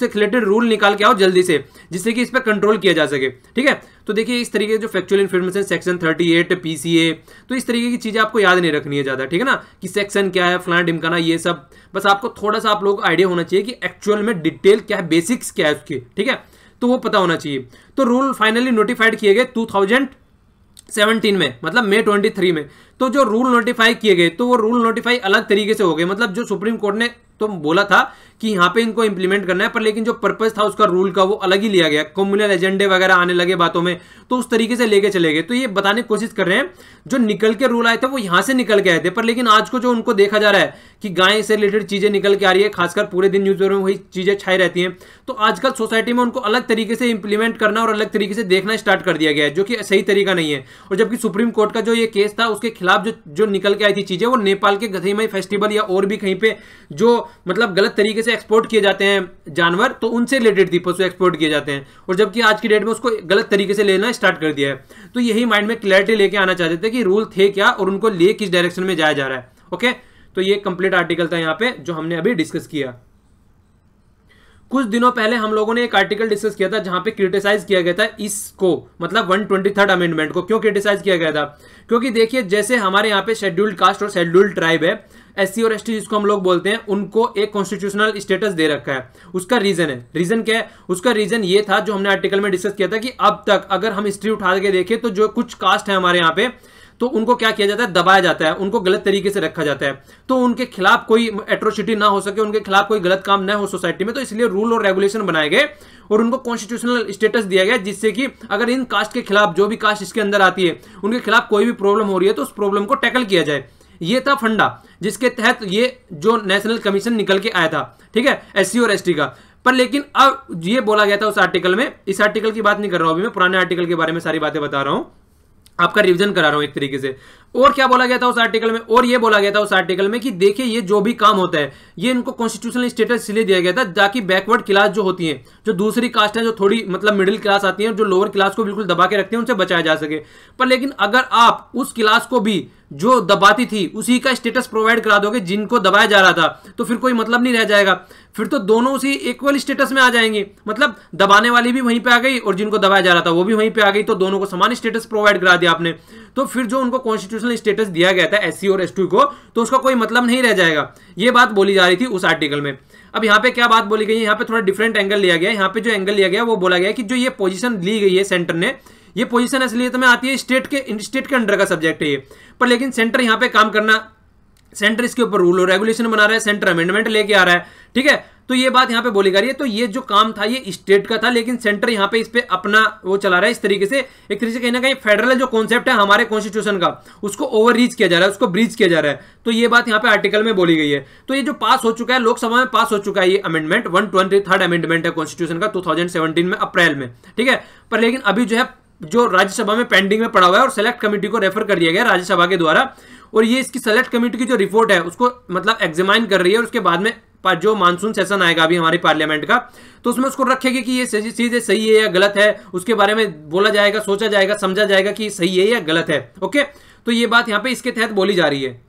रिलेटेड रूल निकाल के आओ जल्दी से, जिससे कि इस पर कंट्रोल किया जा सके, ठीक है। तो देखिए इस तरीके जो फैक्चुअल इन्फॉर्मेशन सेक्शन 38 पीसीए, तो इस तरीके की चीजें आपको याद नहीं रखनी है ज्यादा, ठीक है ना, कि सेक्शन क्या है, फलाना ढिमकाना, ये सब बस आपको थोड़ा सा आप लोग आइडिया होना चाहिए कि एक्चुअल में डिटेल क्या है, बेसिक्स क्या है उसकी, ठीक है, तो वो पता होना चाहिए। तो रूल फाइनली नोटिफाइड किए गए 2017 में, मतलब मई 23 में। तो जो रूल नोटिफाई किए गए, तो वो रूल नोटिफाई अलग तरीके से हो गए, मतलब जो सुप्रीम कोर्ट ने तो बोला था कि यहाँ पे इनको इंप्लीमेंट करना है, पर लेकिन जो पर्पस था उसका रूल का वो अलग ही लिया गया, कम्युनल एजेंडे वगैरह आने लगे बातों में, तो उस तरीके से लेके चले गए। तो ये बताने की कोशिश कर रहे हैं जो निकल के रूल आए थे वो यहाँ से निकल के आए थे, पर लेकिन आज को जो उनको देखा जा रहा है कि गाय से रिलेटेड चीजें निकल के आ रही है, खासकर पूरे दिन न्यूज़पेपर में वही चीजें छाई रहती हैं। तो आजकल सोसाइटी में उनको अलग तरीके से इंप्लीमेंट करना और अलग तरीके से देखना स्टार्ट कर दिया गया है, जो कि सही तरीका नहीं है। और जबकि सुप्रीम कोर्ट का जो ये केस था उसके खिलाफ जो निकल के आई थी चीजें, वो नेपाल के गधईमई फेस्टिवल या और भी कहीं पे जो मतलब गलत तरीके से एक्सपोर्ट किए जाते हैं जानवर, तो उनसे रिलेटेड थी, पशु एक्सपोर्ट किए जाते हैं। और जबकि आज की डेट में उसको गलत तरीके से लेना स्टार्ट कर दिया है। तो यही माइंड में क्लैरिटी लेके आना चाहते थे कि रूल थे क्या और उनको लिए किस डायरेक्शन में जाया जा रहा है, ओके। तो ये कंप्लीट आर्टिकल था यहाँ पे जो हमने अभी डिस्कस किया। कुछ दिनों पहले हम लोगों ने एक आर्टिकल डिस्कस किया था जहां पे क्रिटिसाइज किया गया था इसको, मतलब 123rd अमेंडमेंट को। क्यों क्रिटिसाइज किया गया था? क्योंकि देखिए जैसे हमारे यहाँ पे शेड्यूल्ड कास्ट और शेड्यूल्ड ट्राइब है, एससी और एसटी जिसको हम लोग बोलते हैं, उनको एक कॉन्स्टिट्यूशनल स्टेटस दे रखा है। उसका रीजन है, रीजन क्या है? उसका रीजन ये था जो हमने आर्टिकल में डिस्कस किया था कि अब तक अगर हम हिस्ट्री उठा के देखें तो जो कुछ कास्ट है हमारे यहाँ पे, तो उनको क्या किया जाता है? दबाया जाता है, उनको गलत तरीके से रखा जाता है, तो उनके खिलाफ कोई एट्रोसिटी ना हो सके, उनके खिलाफ कोई गलत काम ना हो सोसाइटी में। तो इसलिए रूल और रेगुलेशन बनाए गए और उनको कॉन्स्टिट्यूशनल स्टेटस दिया गया, जिससे कि अगर इन कास्ट के खिलाफ, जो भी कास्ट इसके अंदर आती है, उनके खिलाफ कोई भी प्रॉब्लम हो रही है तो उस प्रॉब्लम को टैकल किया जाए। ये था फंडा जिसके तहत ये जो नेशनल कमीशन निकल के आया था, ठीक है, एससी और एसटी का। पर लेकिन अब ये बोला गया था उस आर्टिकल में, इस आर्टिकल की बात नहीं कर रहा हूं अभी मैं, पुराने आर्टिकल के बारे में सारी बातें बता रहा हूं, आपका रिवीजन करा रहा हूं एक तरीके से। और क्या बोला गया था उस आर्टिकल में? और ये बोला गया था उस आर्टिकल में कि देखिए ये जो भी काम होता है ये इनको कॉन्स्टिट्यूशनल स्टेटस इसलिए दिया गया था ताकि बैकवर्ड क्लास जो होती है, जो दूसरी कास्ट है, जो थोड़ी मतलब मिडिल क्लास आती है, जो लोअर क्लास को बिल्कुल दबा के रखते हैं, उनसे बचाया जा सके। पर लेकिन अगर आप उस क्लास को भी जो दबाती थी उसी का स्टेटस प्रोवाइड करा दोगे जिनको दबाया जा रहा था, तो फिर कोई मतलब नहीं रह जाएगा, फिर तो दोनों उसी इक्वल स्टेटस में आ जाएंगे। मतलब दबाने वाली भी वहीं पे आ गई और जिनको दबाया जा रहा था वो भी वहीं पे आ गई, तो दोनों को समान स्टेटस प्रोवाइड करा दिया आपने। तो फिर जो उनको कॉन्स्टिट्यूशनल स्टेटस दिया गया था एससी और एसटी को, तो उसका कोई मतलब नहीं रह जाएगा। ये बात बोली जा रही थी उस आर्टिकल में। अब यहाँ पे क्या बात बोली गई है? यहाँ पे थोड़ा डिफरेंट एंगल लिया गया है। यहाँ पे जो एंगल लिया गया वो बोला गया कि जो ये पोजीशन ली गई है सेंटर ने, ये पोजीशन असलियत में आती है स्टेट के अंडर का सब्जेक्ट है ये। पर लेकिन सेंटर यहाँ पे काम करना, सेंटर इसके ऊपर रूल और रेगुलेशन बना रहा है, सेंटर अमेंडमेंट लेके आ रहा है, ठीक है। तो ये बात यहाँ पे बोली जा रही है। तो ये जो काम था ये स्टेट का था, लेकिन सेंटर यहाँ पे इस पे अपना वो चला रहा है। इस तरीके से एक तरीके से कहीं ना कहीं फेडरल जो कॉन्सेप्ट है हमारे कॉन्स्टिट्यूशन का, उसको ओवर रीच किया जा रहा है, उसको ब्रीच किया जा रहा है। तो ये बात यहाँ पे आर्टिकल में बोली गई है। तो ये जो पास हो चुका है, लोकसभा में पास हो चुका है ये अमेंडमेंट, 123rd अमेंडमेंट है कॉन्स्टिट्यूशन का 2017 में अप्रैल में, ठीक है। पर लेकिन अभी जो है जो राज्यसभा में पेंडिंग में पड़ा हुआ है और सेलेक्ट कमेटी को रेफर कर दिया गया राज्यसभा के द्वारा, और ये इसकी सेलेक्ट कमेटी की जो रिपोर्ट है उसको मतलब एग्जामाइन कर रही है, और उसके बाद में जो मानसून सेशन आएगा अभी हमारी पार्लियामेंट का, तो उसमें उसको रखेगी कि ये चीज सही है या गलत है, उसके बारे में बोला जाएगा, सोचा जाएगा, समझा जाएगा कि सही है या गलत है। ओके, तो ये बात यहाँ पे इसके तहत बोली जा रही है।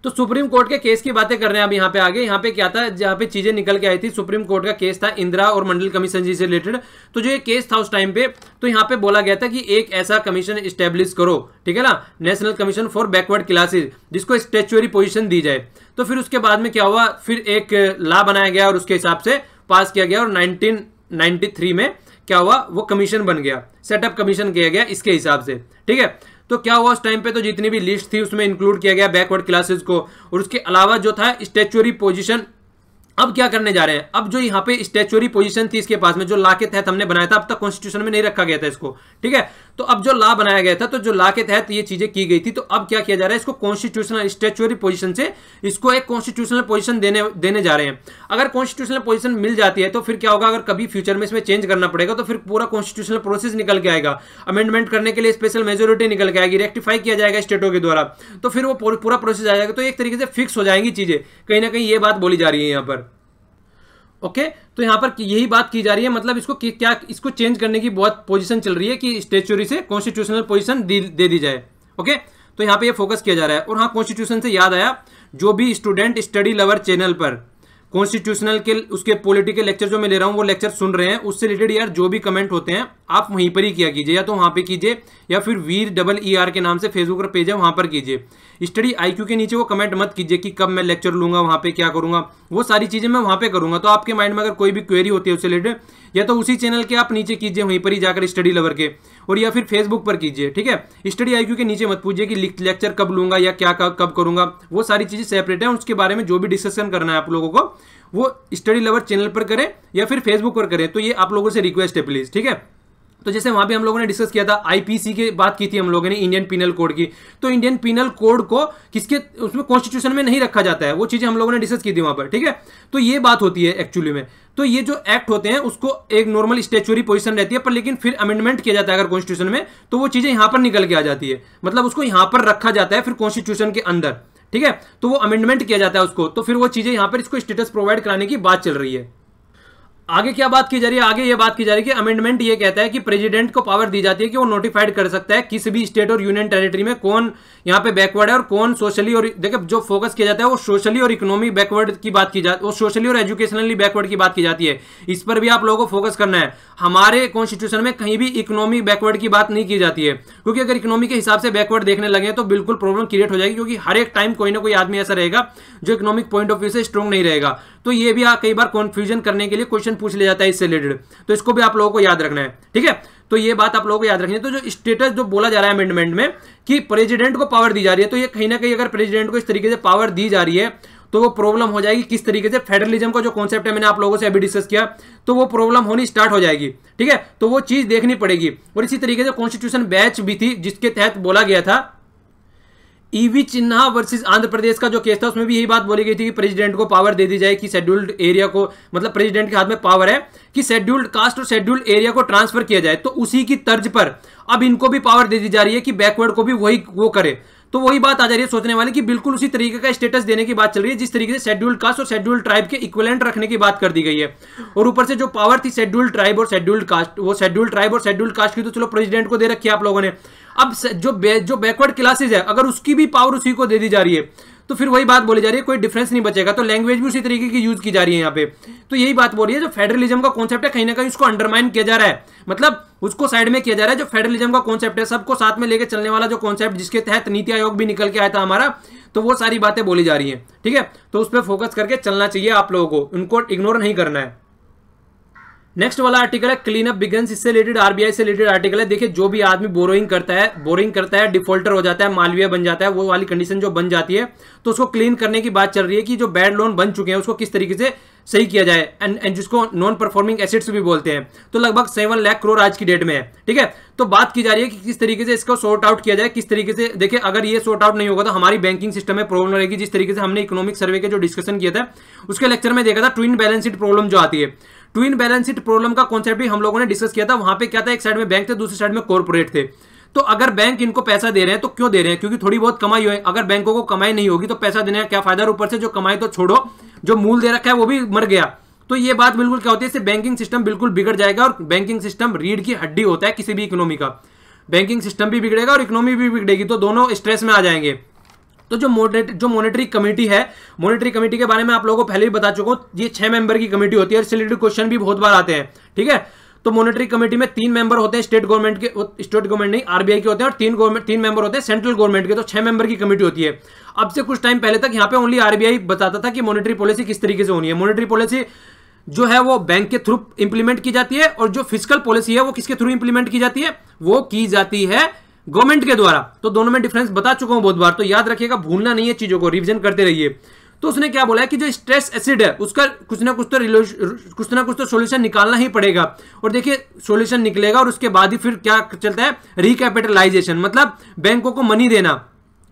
तो सुप्रीम कोर्ट के केस की बातें कर रहे हैं अब यहाँ पे आगे। यहाँ पे क्या था, जहाँ पे चीजें निकल के आई थी, सुप्रीम कोर्ट का केस था इंदिरा और मंडल कमीशन जी से रिलेटेड। तो जो ये केस था उस टाइम पे, तो यहाँ पे बोला गया था कि एक ऐसा कमीशन इस्टेब्लिश करो, ठीक है ना, national commission for backward classes, जिसको स्टैच्यूटरी पोजीशन दी जाए। तो फिर उसके बाद में क्या हुआ, फिर एक लॉ बनाया गया और उसके हिसाब से पास किया गया, और 1993 में क्या हुआ, वो कमीशन बन गया, सेटअप कमीशन किया गया इसके हिसाब से, ठीक है। तो क्या हुआ उस टाइम पे, तो जितनी भी लिस्ट थी उसमें इंक्लूड किया गया बैकवर्ड क्लासेस को, और उसके अलावा जो था स्टैच्यूटरी पोजीशन। अब क्या करने जा रहे हैं, अब जो यहाँ पे स्टैच्यूटरी पोजीशन थी इसके पास में, जो लॉ के तहत हमने बनाया था, अब तक कॉन्स्टिट्यूशन में नहीं रखा गया था इसको, ठीक है। तो अब जो लॉ बनाया गया था, तो जो लॉ के तहत ये चीजें की गई थी, तो अब क्या किया जा रहा है, इसको कॉन्स्टिट्यूशनल स्टैच्यूटरी पोजीशन से इसको एक कॉन्स्टिट्यूशनल पोजीशन देने जा रहे हैं। अगर कॉन्स्टिट्यूशनल पोजीशन मिल जाती है तो फिर क्या होगा, अगर कभी फ्यूचर में इसमें चेंज करना पड़ेगा तो फिर पूरा कॉन्स्टिट्यूशनल प्रोसेस निकल के आएगा, अमेंडमेंट करने के लिए स्पेशल मेजोरिटी निकल के आएगी, रेक्टिफाई किया जाएगा स्टेटों के द्वारा, तो फिर वो पूरा प्रोसेस आ जाएगा। तो एक तरीके से फिक्स हो जाएंगी चीजें, कहीं ना कहीं ये बात बोली जा रही है यहाँ पर। ओके, तो यहां पर यही बात की जा रही है, मतलब इसको क्या इसको चेंज करने की बहुत पोजीशन चल रही है कि स्टैच्यूटरी से कॉन्स्टिट्यूशनल पोजीशन दे दी जाए। ओके, तो यहां पे ये फोकस किया जा रहा है। और हाँ, कॉन्स्टिट्यूशन से याद आया, जो भी स्टूडेंट स्टडी लवर चैनल पर कॉन्स्टिट्यूशनल के उसके पॉलिटिकल लेक्चर जो मैं ले रहा हूं वो लेक्चर सुन रहे हैं, उससे रिलेटेड यार जो भी कमेंट होते हैं आप वहीं पर ही किया कीजिए, या तो वहां पे कीजिए या फिर वीर के नाम से फेसबुक पर पेज है वहां पर कीजिए। स्टडी IQ के नीचे वो कमेंट मत कीजिए कि कब मैं लेक्चर लूंगा, वहां पे क्या करूंगा, वो सारी चीजें मैं वहां पे करूंगा। तो आपके माइंड में अगर कोई भी क्वेरी होती है उससे रिलेटेड, या तो उसी चैनल के आप नीचे कीजिए वहीं पर ही जाकर स्टडी लवर के, और या फिर फेसबुक पर कीजिए, ठीक है। स्टडी IQ के नीचे मत पूछिए कि लेक्चर कब लूंगा या क्या कब करूंगा, वो सारी चीजें सेपरेट है। उसके बारे में जो भी डिस्कशन करना है आप लोगों को वो स्टडी लवर चैनल पर करें या फिर फेसबुक पर करें। तो ये आप लोगों से रिक्वेस्ट है प्लीज, ठीक है। तो जैसे वहां पे हम लोगों ने डिस्कस किया था, IPC की बात की थी हम लोगों ने, इंडियन पिनल कोड की। तो इंडियन पिनल कोड को किसके उसमें कॉन्स्टिट्यूशन में नहीं रखा जाता है, वो चीजें हम लोगों ने डिस्कस की थी वहां पर, ठीक है। तो ये बात होती है एक्चुअली में। तो ये जो एक्ट होते हैं उसको एक नॉर्मल स्टैच्यूटरी पोजीशन रहती है, पर लेकिन फिर अमेंडमेंट किया जाता है अगर कॉन्स्टिट्यूशन में, तो वो चीजें यहां पर निकल के आ जाती है, मतलब उसको यहां पर रखा जाता है फिर कॉन्स्टिट्यूशन के अंदर, ठीक है। तो वो अमेंडमेंट किया जाता है उसको, तो फिर वो चीजें यहां पर इसको स्टेटस प्रोवाइड कराने की बात चल रही है। आगे क्या बात की जा रही है, आगे ये बात की जा रही है कि अमेंडमेंट ये कहता है कि प्रेसिडेंट को पावर दी जाती है कि वो नोटिफाइड कर सकता है किसी भी स्टेट और यूनियन टेरिटरी में कौन यहाँ पे बैकवर्ड है और कौन सोशली, और देखिए जो फोकस किया जाता है वो सोशली और इकोनॉमिक बैकवर्ड की बात की जाती है, वो सोशली और एजुकेशनली बैकवर्ड की बात की जाती है। इस पर भी आप लोगों को फोकस करना है। हमारे कॉन्स्टिट्यूशन में कहीं भी इकोनॉमिक बैकवर्ड की बात नहीं की जाती है, क्योंकि अगर इकोनॉमी के हिसाब से बैकवर्ड देखने लगे तो बिल्कुल प्रॉब्लम क्रिएट हो जाएगी, क्योंकि हर एक टाइम कोई ना कोई आदमी ऐसा रहेगा जो इकोनॉमिक पॉइंट ऑफ व्यू से स्ट्रॉन्ग नहीं रहेगा। तो ये भी कई बार कंफ्यूजन करने के लिए क्वेश्चन पूछ लिया जाता है इससे रिलेटेड, तो इसको भी आप लोगों को याद रखना है, ठीक है। तो ये बात आप लोगों को याद रखनी है। तो जो स्टेटस जो बोला जा रहा है अमेंडमेंट में कि प्रेसिडेंट को पावर दी जा रही है, तो ये कहीं ना कहीं अगर प्रेसिडेंट को इस तरीके से पावर दी जा रही है तो वो प्रॉब्लम हो जाएगी। किस तरीके से, फेडरलिज्म का जो कॉन्सेप्ट है मैंने आप लोगों से अभी डिस्कस किया, तो वो प्रॉब्लम होनी स्टार्ट हो जाएगी, ठीक है। तो वो चीज देखनी पड़ेगी। और इसी तरीके से कॉन्स्टिट्यूशन बैच भी थी जिसके तहत बोला गया था, ईवी चिन्हा वर्सेस आंध्र प्रदेश का जो केस था उसमें भी यही बात बोली गई थी कि प्रेसिडेंट को पावर दे दी जाए कि शेड्यूल्ड एरिया को, मतलब प्रेसिडेंट के हाथ में पावर है कि शेड्यूल्ड कास्ट और शेड्यूल्ड एरिया को ट्रांसफर किया जाए। तो उसी की तर्ज पर अब इनको भी पावर दे दी जा रही है कि बैकवर्ड को भी वही वो करे। तो वही बात आ जा रही है सोचने वाली कि बिल्कुल उसी तरीके का स्टेटस देने की बात चल रही है जिस तरीके से शेड्यूल्ड कास्ट और शेड्यूल्ड ट्राइब के इक्विवेलेंट रखने की बात कर दी गई है। और ऊपर से जो पावर थी शेड्यूल्ड ट्राइब और शेड्यूल्ड कास्ट, वो शेड्यूल्ड ट्राइब और शेड्यूल्ड कास्ट की तो चलो प्रेसिडेंट को दे रखी है आप लोगों ने। अब जो बैकवर्ड क्लासेज है अगर उसकी भी पावर उसी को दे दी जा रही है तो फिर वही बात बोली जा रही है, कोई डिफरेंस नहीं बचेगा। तो लैंग्वेज भी उसी तरीके की यूज की जा रही है यहाँ पे। तो यही बात बोल रही है, जो फेडरलिज्म का कॉन्सेप्ट है कहीं ना कहीं उसको अंडरमाइन किया जा रहा है, मतलब उसको साइड में किया जा रहा है। जो फेडरलिज्म का कॉन्सेप्ट है, सबको साथ में लेकर चलने वाला जो कॉन्सेप्ट जिसके तहत नीति आयोग भी निकल के आया था हमारा, तो वो सारी बातें बोली जा रही है, ठीक है। तो उस पर फोकस करके चलना चाहिए आप लोगों को, उनको इग्नोर नहीं करना है। नेक्स्ट वाला आर्टिकल है क्लीन अप बिगन्स, इससे रिलेटेड आरबीआई से रिलेटेड आर्टिकल है। देखिए जो भी आदमी बोरिंग करता है डिफॉल्टर हो जाता है, मालविया बन जाता है, वो वाली कंडीशन जो बन जाती है तो उसको क्लीन करने की बात चल रही है कि जो बैड लोन बन चुके हैं उसको किस तरीके से सही किया जाए, एंड जिसको नॉन परफॉर्मिंग एसेट्स भी बोलते हैं। तो लगभग 7 लाख करोड़ आज की डेट में है, ठीक है। तो बात की जा रही है कि किस तरीके से इसको सॉर्ट आउट किया जाए, किस तरीके से। देखिए अगर ये सॉर्ट आउट नहीं होगा तो हमारी बैंकिंग सिस्टम में प्रॉब्लम रहेगी। जिस तरीके से हमने इकोनॉमिक सर्वे के जो डिस्कशन किया था उसके लेक्चर में देखा था, ट्विन बैलेंस शीट प्रॉब्लम जो आती है, ट्विन बैलेंस शीट प्रॉब्लम का कॉन्सेप्ट भी हम लोगों ने डिस्कस किया था। वहां पे क्या था, एक साइड में बैंक थे, दूसरी साइड में कॉर्पोरेट थे। तो अगर बैंक इनको पैसा दे रहे हैं तो क्यों दे रहे हैं, क्योंकि थोड़ी बहुत कमाई है। अगर बैंकों को कमाई नहीं होगी तो पैसा देने का क्या फायदा, और ऊपर से जो कमाई तो छोड़ो, जो मूल दे रखा है वो भी मर गया। तो ये बात बिल्कुल क्या होती है, इससे बैंकिंग सिस्टम बिल्कुल बिगड़ जाएगा। और बैंकिंग सिस्टम रीढ़ की हड्डी होता है किसी भी इकोनॉमी का। बैंकिंग सिस्टम भी बिगड़ेगा और इकोनॉमी भी बिगड़ेगी, तो दोनों स्ट्रेस में आ जाएंगे। तो जो मॉनेटरी कमेटी है, मॉनेटरी कमेटी के बारे में आप लोगों को पहले भी बता चुका हूं, ये 6 मेंबर की कमेटी होती है। इससे रिलेटेड क्वेश्चन भी बहुत बार आते हैं, ठीक है। तो मॉनेटरी कमेटी में 3 मेंबर होते हैं स्टेट गवर्नमेंट के, स्टेट गवर्नमेंट नहीं आरबीआई के होते हैं, और 3 मेंबर होते हैं सेंट्रल गवर्नमेंट के। तो 6 मेंबर की कमेटी होती है। अब से कुछ टाइम पहले तक यहाँ पे ओनली आरबीआई बताता था कि मॉनेटरी पॉलिसी किस तरीके से होनी है। मॉनेटरी पॉलिसी जो है वो बैंक के थ्रू इंप्लीमेंट की जाती है, और जो फिस्कल पॉलिसी है वो किसके थ्रू इंप्लीमेंट की जाती है, वो की जाती है गवर्नमेंट के द्वारा। तो दोनों में डिफरेंस बता चुका हूं बहुत बार, तो याद रखिएगा, भूलना नहीं है चीजों को, रिवीजन करते रहिए। तो उसने क्या बोला है कि जो स्ट्रेस एसिड है उसका कुछ ना कुछ तो सॉल्यूशन निकालना ही पड़ेगा। और देखिए सॉल्यूशन निकलेगा और उसके बाद ही फिर क्या चलता है, रिकैपिटलाइजेशन, मतलब बैंकों को मनी देना।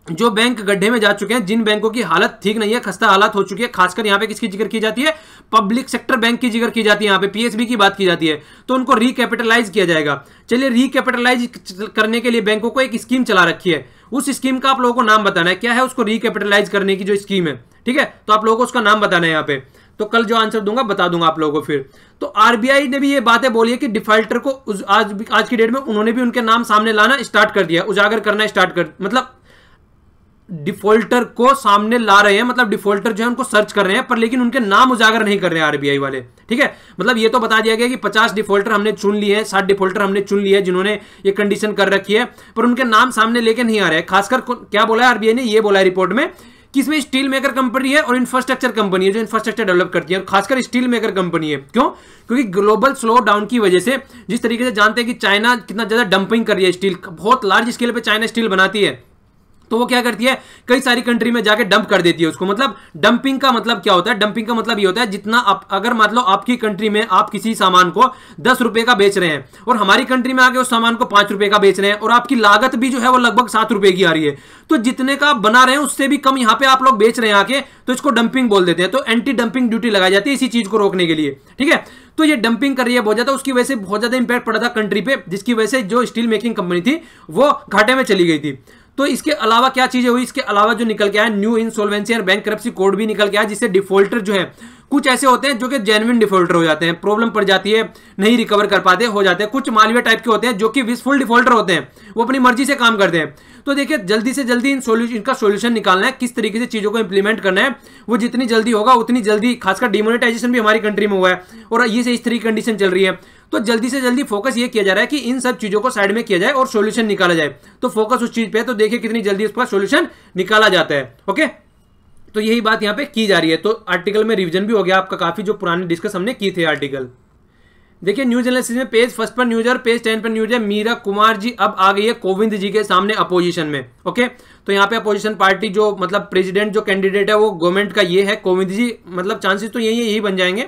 जो बैंक गड्ढे में जा चुके हैं, जिन बैंकों की हालत ठीक नहीं है, खस्ता हालत हो चुकी है, खासकर यहाँ पे किसकी जिक्र की जाती है, पब्लिक सेक्टर बैंक की जिक्र की जाती है, यहाँ पे पीएसबी की बात की जाती है। तो उनको रिकैपिटलाइज किया जाएगा। चलिए रिकैपिटलाइज करने के लिए बैंकों को एक स्कीम चला रखी है, उस स्कीम का आप लोगों को नाम बताना है, क्या है उसको रिकैपिटलाइज करने की जो स्कीम है, ठीक है। तो आप लोगों को उसका नाम बताना है यहाँ पे, तो कल जो आंसर दूंगा बता दूंगा आप लोगों को फिर। तो आरबीआई ने भी ये बातें बोली है कि डिफॉल्टर को आज की डेट में उन्होंने भी उनके नाम सामने लाना स्टार्ट कर दिया, उजागर करना स्टार्ट कर, मतलब डिफॉल्टर को सामने ला रहे हैं, मतलब डिफॉल्टर जो है उनको सर्च कर रहे हैं, पर लेकिन उनके नाम उजागर नहीं कर रहे हैं आरबीआई वाले, ठीक है। मतलब ये तो बता दिया गया कि 50 डिफॉल्टर हमने चुन लिए हैं, 60 डिफॉल्टर हमने चुन लिए हैं जिन्होंने ये कंडीशन कर रखी है, पर उनके नाम सामने लेके नहीं आ रहे हैं। खासकर क्या बोला है आरबीआई ने, ये बोला है रिपोर्ट में कि इसमें स्टील मेकर कंपनी है और इंफ्रास्ट्रक्चर कंपनी है जो इंफ्रास्ट्रक्चर डेवलप करती है, और खासकर स्टील मेकर कंपनी है। क्यों? क्योंकि ग्लोबल स्लो डाउन की वजह से, जिस तरीके से जानते हैं कि चाइना कितना ज्यादा डंपिंग कर रही है, स्टील बहुत लार्ज स्केल पे चाइना स्टील बनाती है, तो वो क्या करती है, कई सारी कंट्री में जाके डंप कर देती है उसको। मतलब डंपिंग का मतलब क्या होता है, डंपिंग का मतलब ये होता है जितना अगर मान लो आपकी कंट्री में आप किसी सामान को 10 रुपए का बेच रहे हैं और हमारी कंट्री में आके उस सामान को 5 रुपए का बेच रहे हैं, और आपकी लागत भी जो है वो लगभग 7 रुपए की आ रही है, तो जितने का आप बना रहे हैं उससे भी कम यहाँ पे आप लोग बेच रहे हैं आके, तो इसको डंपिंग बोल देते हैं। तो एंटी डंपिंग ड्यूटी लगाई जाती है इसी चीज को रोकने के लिए, ठीक है। तो ये डंपिंग कर रही है बहुत ज्यादा, उसकी वजह से बहुत ज्यादा इंपैक्ट पड़ा था कंट्री पे, जिसकी वजह से जो स्टील मेकिंग कंपनी थी वो घाटे में चली गई थी। तो इसके अलावा क्या चीजें हुई, इसके अलावा जो निकल के आया new insolvency and bankruptcy code भी निकल के आया, जिससे डिफॉल्टर जो है कुछ ऐसे होते हैं जो कि जेन्युइन डिफॉल्टर हो जाते हैं, प्रॉब्लम पड़ जाती है, नहीं रिकवर कर पाते हो जाते हैं। कुछ मालवियर टाइप के होते हैं जो कि विशफुल डिफॉल्टर होते हैं, वो अपनी मर्जी से काम करते हैं। तो देखिए जल्दी से जल्दी इनका सॉल्यूशन निकालना है, किस तरीके से चीजों को इंप्लीमेंट करना है, वो जितनी जल्दी होगा उतनी जल्दी, खासकर डिमोनेटाइजेशन भी हमारी कंट्री में हुआ है और ये से इस तरह की कंडीशन चल रही है। तो जल्दी से जल्दी फोकस ये किया जा रहा है कि इन सब चीजों को साइड में किया जाए और सॉल्यूशन निकाला जाए। तो फोकस उस चीज पे है, तो देखिए कितनी जल्दी उसका सॉल्यूशन निकाला जाता है। ओके, तो यही बात यहां पे की जा रही है। तो आर्टिकल में रिवीजन भी हो गया आपका, काफी जो पुराने डिस्कस हमने की थे आर्टिकल। देखिए न्यूज एनालिसिस में पेज 1 पर न्यूज है और पेज 10 पर न्यूज है। मीरा कुमार जी अब आ गई है कोविंद जी के सामने अपोजिशन में। ओके, तो यहाँ पे अपोजिशन पार्टी जो मतलब प्रेसिडेंट जो कैंडिडेट है वो गवर्नमेंट का ये है कोविंद जी, मतलब चांसेस तो यही बन जाएंगे,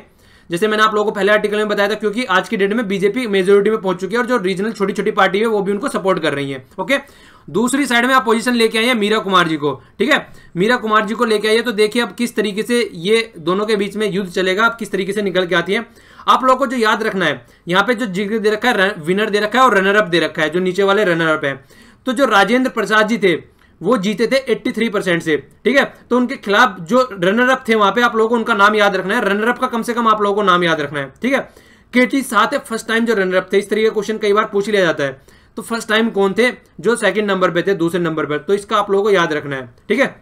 जैसे मैंने आप लोगों को पहले आर्टिकल में बताया था, क्योंकि आज की डेट में बीजेपी मेजोरिटी में पहुंच चुकी है और जो रीजनल छोटी छोटी पार्टी है वो भी उनको सपोर्ट कर रही है। ओके, दूसरी साइड में अपोजिशन लेके आई है मीरा कुमार जी को। ठीक है, मीरा कुमार जी को लेके आई है। तो देखिए अब किस तरीके से ये दोनों के बीच में युद्ध चलेगा, अब किस तरीके से निकल के आती है। आप लोगों को जो याद रखना है, यहाँ पे जो जिक्र दे रखा है, विनर दे रखा है और रनर अप दे रखा है, जो नीचे वाले रनर अप है। तो जो राजेंद्र प्रसाद जी थे वो जीते थे 83% से। ठीक है, तो उनके खिलाफ जो रनर अप थे वहां पे आप लोगों को उनका नाम याद रखना है, रनर अप का कम से कम आप लोगों को नाम याद रखना है। ठीक है, केटी साथ है फर्स्ट टाइम जो रनर अप थे, इस तरीके का क्वेश्चन कई बार पूछ लिया जाता है। तो फर्स्ट टाइम कौन थे जो सेकंड नंबर पे थे, दूसरे नंबर पर, तो इसका आप लोगों को याद रखना है। ठीक है,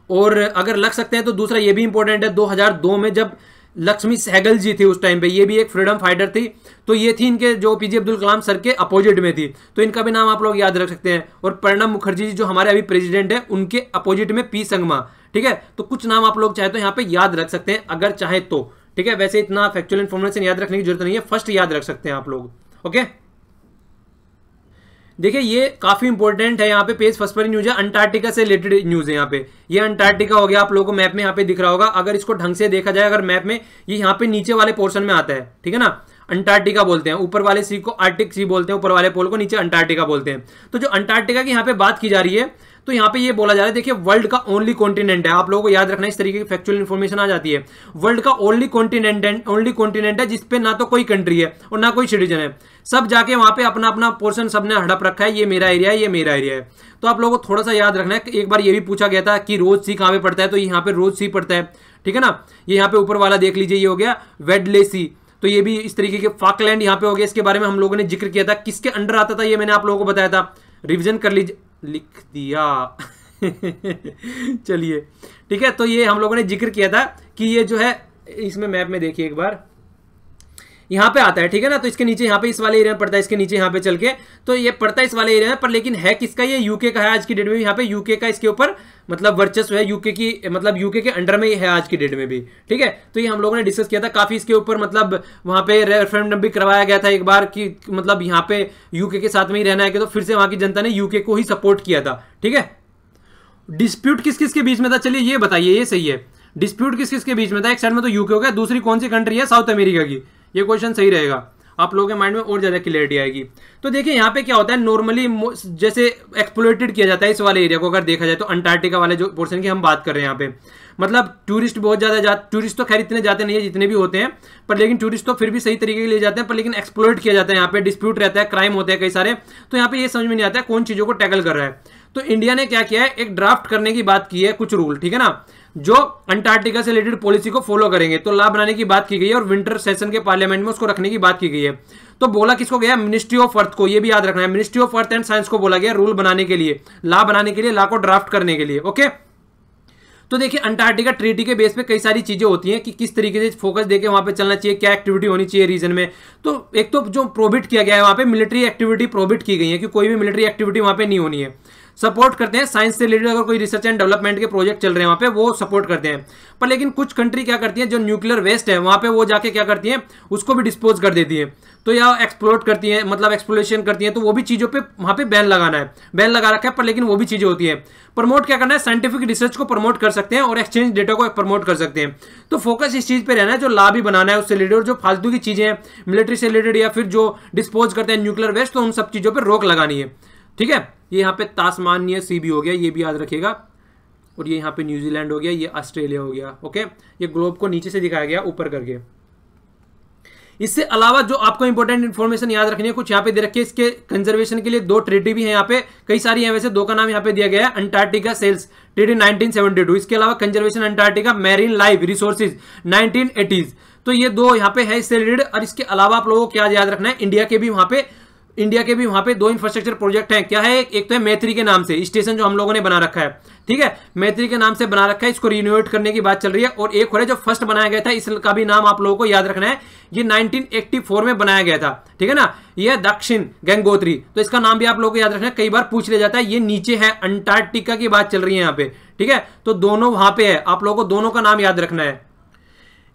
और अगर लग सकते हैं तो दूसरा ये भी इंपॉर्टेंट है, 2002 में जब लक्ष्मी सहगल जी थी उस टाइम पे, ये भी एक फ्रीडम फाइटर थी, तो ये थी इनके जो पीजे अब्दुल कलाम सर के अपोजिट में थी, तो इनका भी नाम आप लोग याद रख सकते हैं। और प्रणब मुखर्जी जी जो हमारे अभी प्रेसिडेंट है, उनके अपोजिट में पी संगमा। ठीक है, तो कुछ नाम आप लोग चाहे तो यहाँ पे याद रख सकते हैं अगर चाहे तो। ठीक है, वैसे इतना फैक्चुअल इन्फॉर्मेशन याद रखने की जरूरत नहीं है, फर्स्ट याद रख सकते हैं आप लोग। ओके, देखिए ये काफी इंपॉर्टेंट है, यहाँ पे पेज 1 पर न्यूज है, अंटार्कटिका से रिलेटेड न्यूज है। यहाँ पे ये अंटार्कटिका हो गया, आप लोगों को मैप में यहाँ पे दिख रहा होगा, अगर इसको ढंग से देखा जाए, अगर मैप में ये यहाँ पे नीचे वाले पोर्शन में आता है। ठीक है ना, अंटार्कटिका बोलते हैं, ऊपर वाले सी को आर्टिक सी बोलते हैं, ऊपर वाले पोल को नीचे अंटार्कटिका बोलते हैं। तो जो अंटार्कटिका की यहाँ पे बात की जा रही है, तो यहाँ पे ये बोला जा रहा है, देखिए वर्ल्ड का ओनली कॉन्टिनेंट है, आप लोगों को याद रखना है, इस तरीके की फैक्चुअल इन्फॉर्मेशन आ जाती है। वर्ल्ड का ओनली कॉन्टिनेंट है जिसपे ना तो कोई कंट्री है और ना कोई सिटीजन है, सब जाके वहां पे अपना अपना पोर्शन सबने हड़प रखा है, ये मेरा एरिया है, ये मेरा एरिया है। तो आप लोगों को थोड़ा सा याद रखना है, एक बार ये भी पूछा गया था कि रोज सी कहाँ पे पड़ता है, तो यहाँ पे रोज सी पड़ता है। ठीक है ना, ये यहाँ पे ऊपर वाला देख लीजिए, ये हो गया वेडले सी, तो ये भी इस तरीके के फाकलैंड यहाँ पे हो गया, इसके बारे में हम लोगों ने जिक्र किया था, किसके अंडर आता था ये मैंने आप लोगों को बताया था, रिविजन कर लीजिए, लिख दिया चलिए ठीक है, तो ये हम लोगों ने जिक्र किया था कि ये जो है, इसमें मैप में देखिए एक बार, यहाँ पे आता है। ठीक है ना, तो इसके नीचे यहाँ पे इस वाले एरिया में पड़ता है, इसके नीचे यहाँ पे चल के, तो ये पड़ता है इस वाले एरिया में, पर लेकिन है किसका, ये यूके का है आज की डेट में भी, यहाँ पे यूके का इसके ऊपर मतलब वर्चस्व है, यूके की मतलब यूके के अंडर में ही है आज की डेट में भी। ठीक है, तो ये हम लोगों ने डिस्कस किया था काफी इसके ऊपर, मतलब वहां पे रेफरेंडम भी करवाया गया था एक बार कि मतलब यहाँ पे यूके के साथ में ही रहना है, कि तो फिर से वहां की जनता ने यूके को ही सपोर्ट किया था। ठीक है, डिस्प्यूट किस किस के बीच में था, चलिए ये बताइए, ये सही है, डिस्प्यूट किस किस के बीच में था, एक साइड में तो यूके हो गया, दूसरी कौन सी कंट्री है, साउथ अमेरिका की, ये क्वेश्चन सही रहेगा, आप लोगों के माइंड में और ज्यादा क्लियरिटी आएगी। तो देखिए यहाँ पे क्या होता है, नॉर्मली जैसे एक्सप्लोइटेड किया जाता है इस वाले एरिया को, अगर देखा जाए तो अंटार्कटिका वाले जो पोर्शन की हम बात कर रहे हैं यहाँ पे, मतलब टूरिस्ट बहुत ज्यादा टूरिस्ट तो खैर इतने जाते नहीं है जितने भी होते हैं, पर लेकिन टूरिस्ट तो फिर भी सही तरीके के लिए जाते हैं, पर लेकिन एक्सप्लोइट किया जाता है, यहाँ पे डिस्प्यूट रहता है, क्राइम होते हैं कई सारे, तो यहाँ पे ये समझ में नहीं आता है कौन चीजों को टैकल कर रहा है। तो इंडिया ने क्या किया है, एक ड्राफ्ट करने की बात की है, कुछ रूल, ठीक है ना, जो अंटार्कटिका से रिलेटेड पॉलिसी को फॉलो करेंगे, तो लॉ बनाने की बात की गई है और विंटर सेशन के पार्लियामेंट में उसको रखने की बात की गई है। तो बोला किसको गया, मिनिस्ट्री ऑफ अर्थ को, ये भी याद रखना है, ministry of earth and science को बोला गया रूल बनाने के लिए, लॉ बनाने के लिए, लॉ को ड्राफ्ट करने के लिए। ओके, तो देखिए अंटार्कटिका ट्रीटी के बेस पे कई सारी चीजें होती हैं कि किस तरीके से फोकस देके वहां पे चलना चाहिए, क्या एक्टिविटी होनी चाहिए रीजन में। तो एक तो जो प्रोहिबिट किया गया है वहां पे मिलिट्री एक्टिविटी प्रोहिबिट की गई है कि कोई भी मिलिट्री एक्टिविटी वहां पे नहीं होनी है। सपोर्ट करते हैं साइंस से रिलेटेड, अगर कोई रिसर्च एंड डेवलपमेंट के प्रोजेक्ट चल रहे हैं वहां पे वो सपोर्ट करते हैं, पर लेकिन कुछ कंट्री क्या करती है, जो न्यूक्लियर वेस्ट है वहां पे वो जाके क्या करती है, उसको भी डिस्पोज कर देती है, तो या एक्सप्लोर करती है, मतलब एक्सप्लोरेशन करती है, तो वो भी चीजों पे वहां पे बैन लगाना है, बैन लगा रखा है, पर लेकिन वो भी चीजें होती है। प्रमोट क्या करना है, साइंटिफिक रिसर्च को प्रमोट कर सकते हैं और एक्सचेंज डेटा को प्रमोट कर सकते हैं। तो फोकस इस चीज पे रहना है, जो लॉ भी बनाना है उससे रिलेटेड, जो फालतू की चीजें हैं मिलिट्री से रिलेटेड या फिर जो डिस्पोज करते हैं न्यूक्लियर वेस्ट, तो उन सब चीजों पर रोक लगानी है। ठीक है, ये यहाँ पे तास्मानिया सी भी हो गया, ये भी याद रखिएगा, और ये यहाँ पे न्यूजीलैंड हो गया, ये ऑस्ट्रेलिया हो गया। ओके, ये ग्लोब को नीचे से दिखाया गया ऊपर करके। इससे अलावा जो आपको इंपॉर्टेंट इंफॉर्मेशन याद रखनी है कुछ यहाँ पे दे रखी है, इसके कंजर्वेशन के लिए 2 ट्रीटी भी है यहाँ पे, कई सारी है वैसे, 2 का नाम यहाँ पे दिया गया है, अंटार्कटिका सेल्स ट्रीटी 1972, इसके अलावा conservation Antarctica marine life resources 1980s। तो ये 2 यहाँ पे है इससे रिलेटेड। और इसके अलावा आप लोगों को क्या याद रखना है, इंडिया के भी वहां पे 2 इंफ्रास्ट्रक्चर प्रोजेक्ट हैं। क्या है, एक तो है मैत्री के नाम से स्टेशन जो हम लोगों ने बना रखा है, ठीक है, मैत्री के नाम से बना रखा है, इसको रिनोवेट करने की बात चल रही है। और एक और है जो फर्स्ट बनाया गया था, इसका भी नाम आप लोगों को याद रखना है, ये 1984 में बनाया गया था, ठीक है ना, ये दक्षिण गंगोत्री, तो इसका नाम भी आप लोगों को याद रखना है, कई बार पूछ लिया जाता है। ये नीचे है, अंटार्कटिका की बात चल रही है यहाँ पे, ठीक है, तो दोनों वहां पे है, आप लोगों को दोनों का नाम याद रखना है।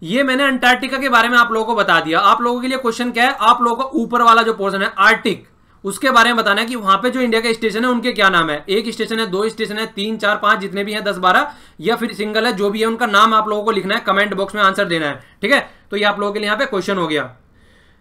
ये मैंने अंटार्कटिका के बारे में आप लोगों को बता दिया। आप लोगों के लिए क्वेश्चन क्या है, आप लोगों को ऊपर वाला जो पोर्शन है आर्टिक, उसके बारे में बताना है कि वहां पे जो इंडिया का स्टेशन है उनके क्या नाम है। 1 स्टेशन है, 2 स्टेशन है, 3, 4, 5 जितने भी हैं, 10, 12 या फिर सिंगल है, जो भी है उनका नाम आप लोगों को लिखना है, कमेंट बॉक्स में आंसर देना है, ठीक है। तो ये आप लोगों के लिए यहाँ पे क्वेश्चन हो गया।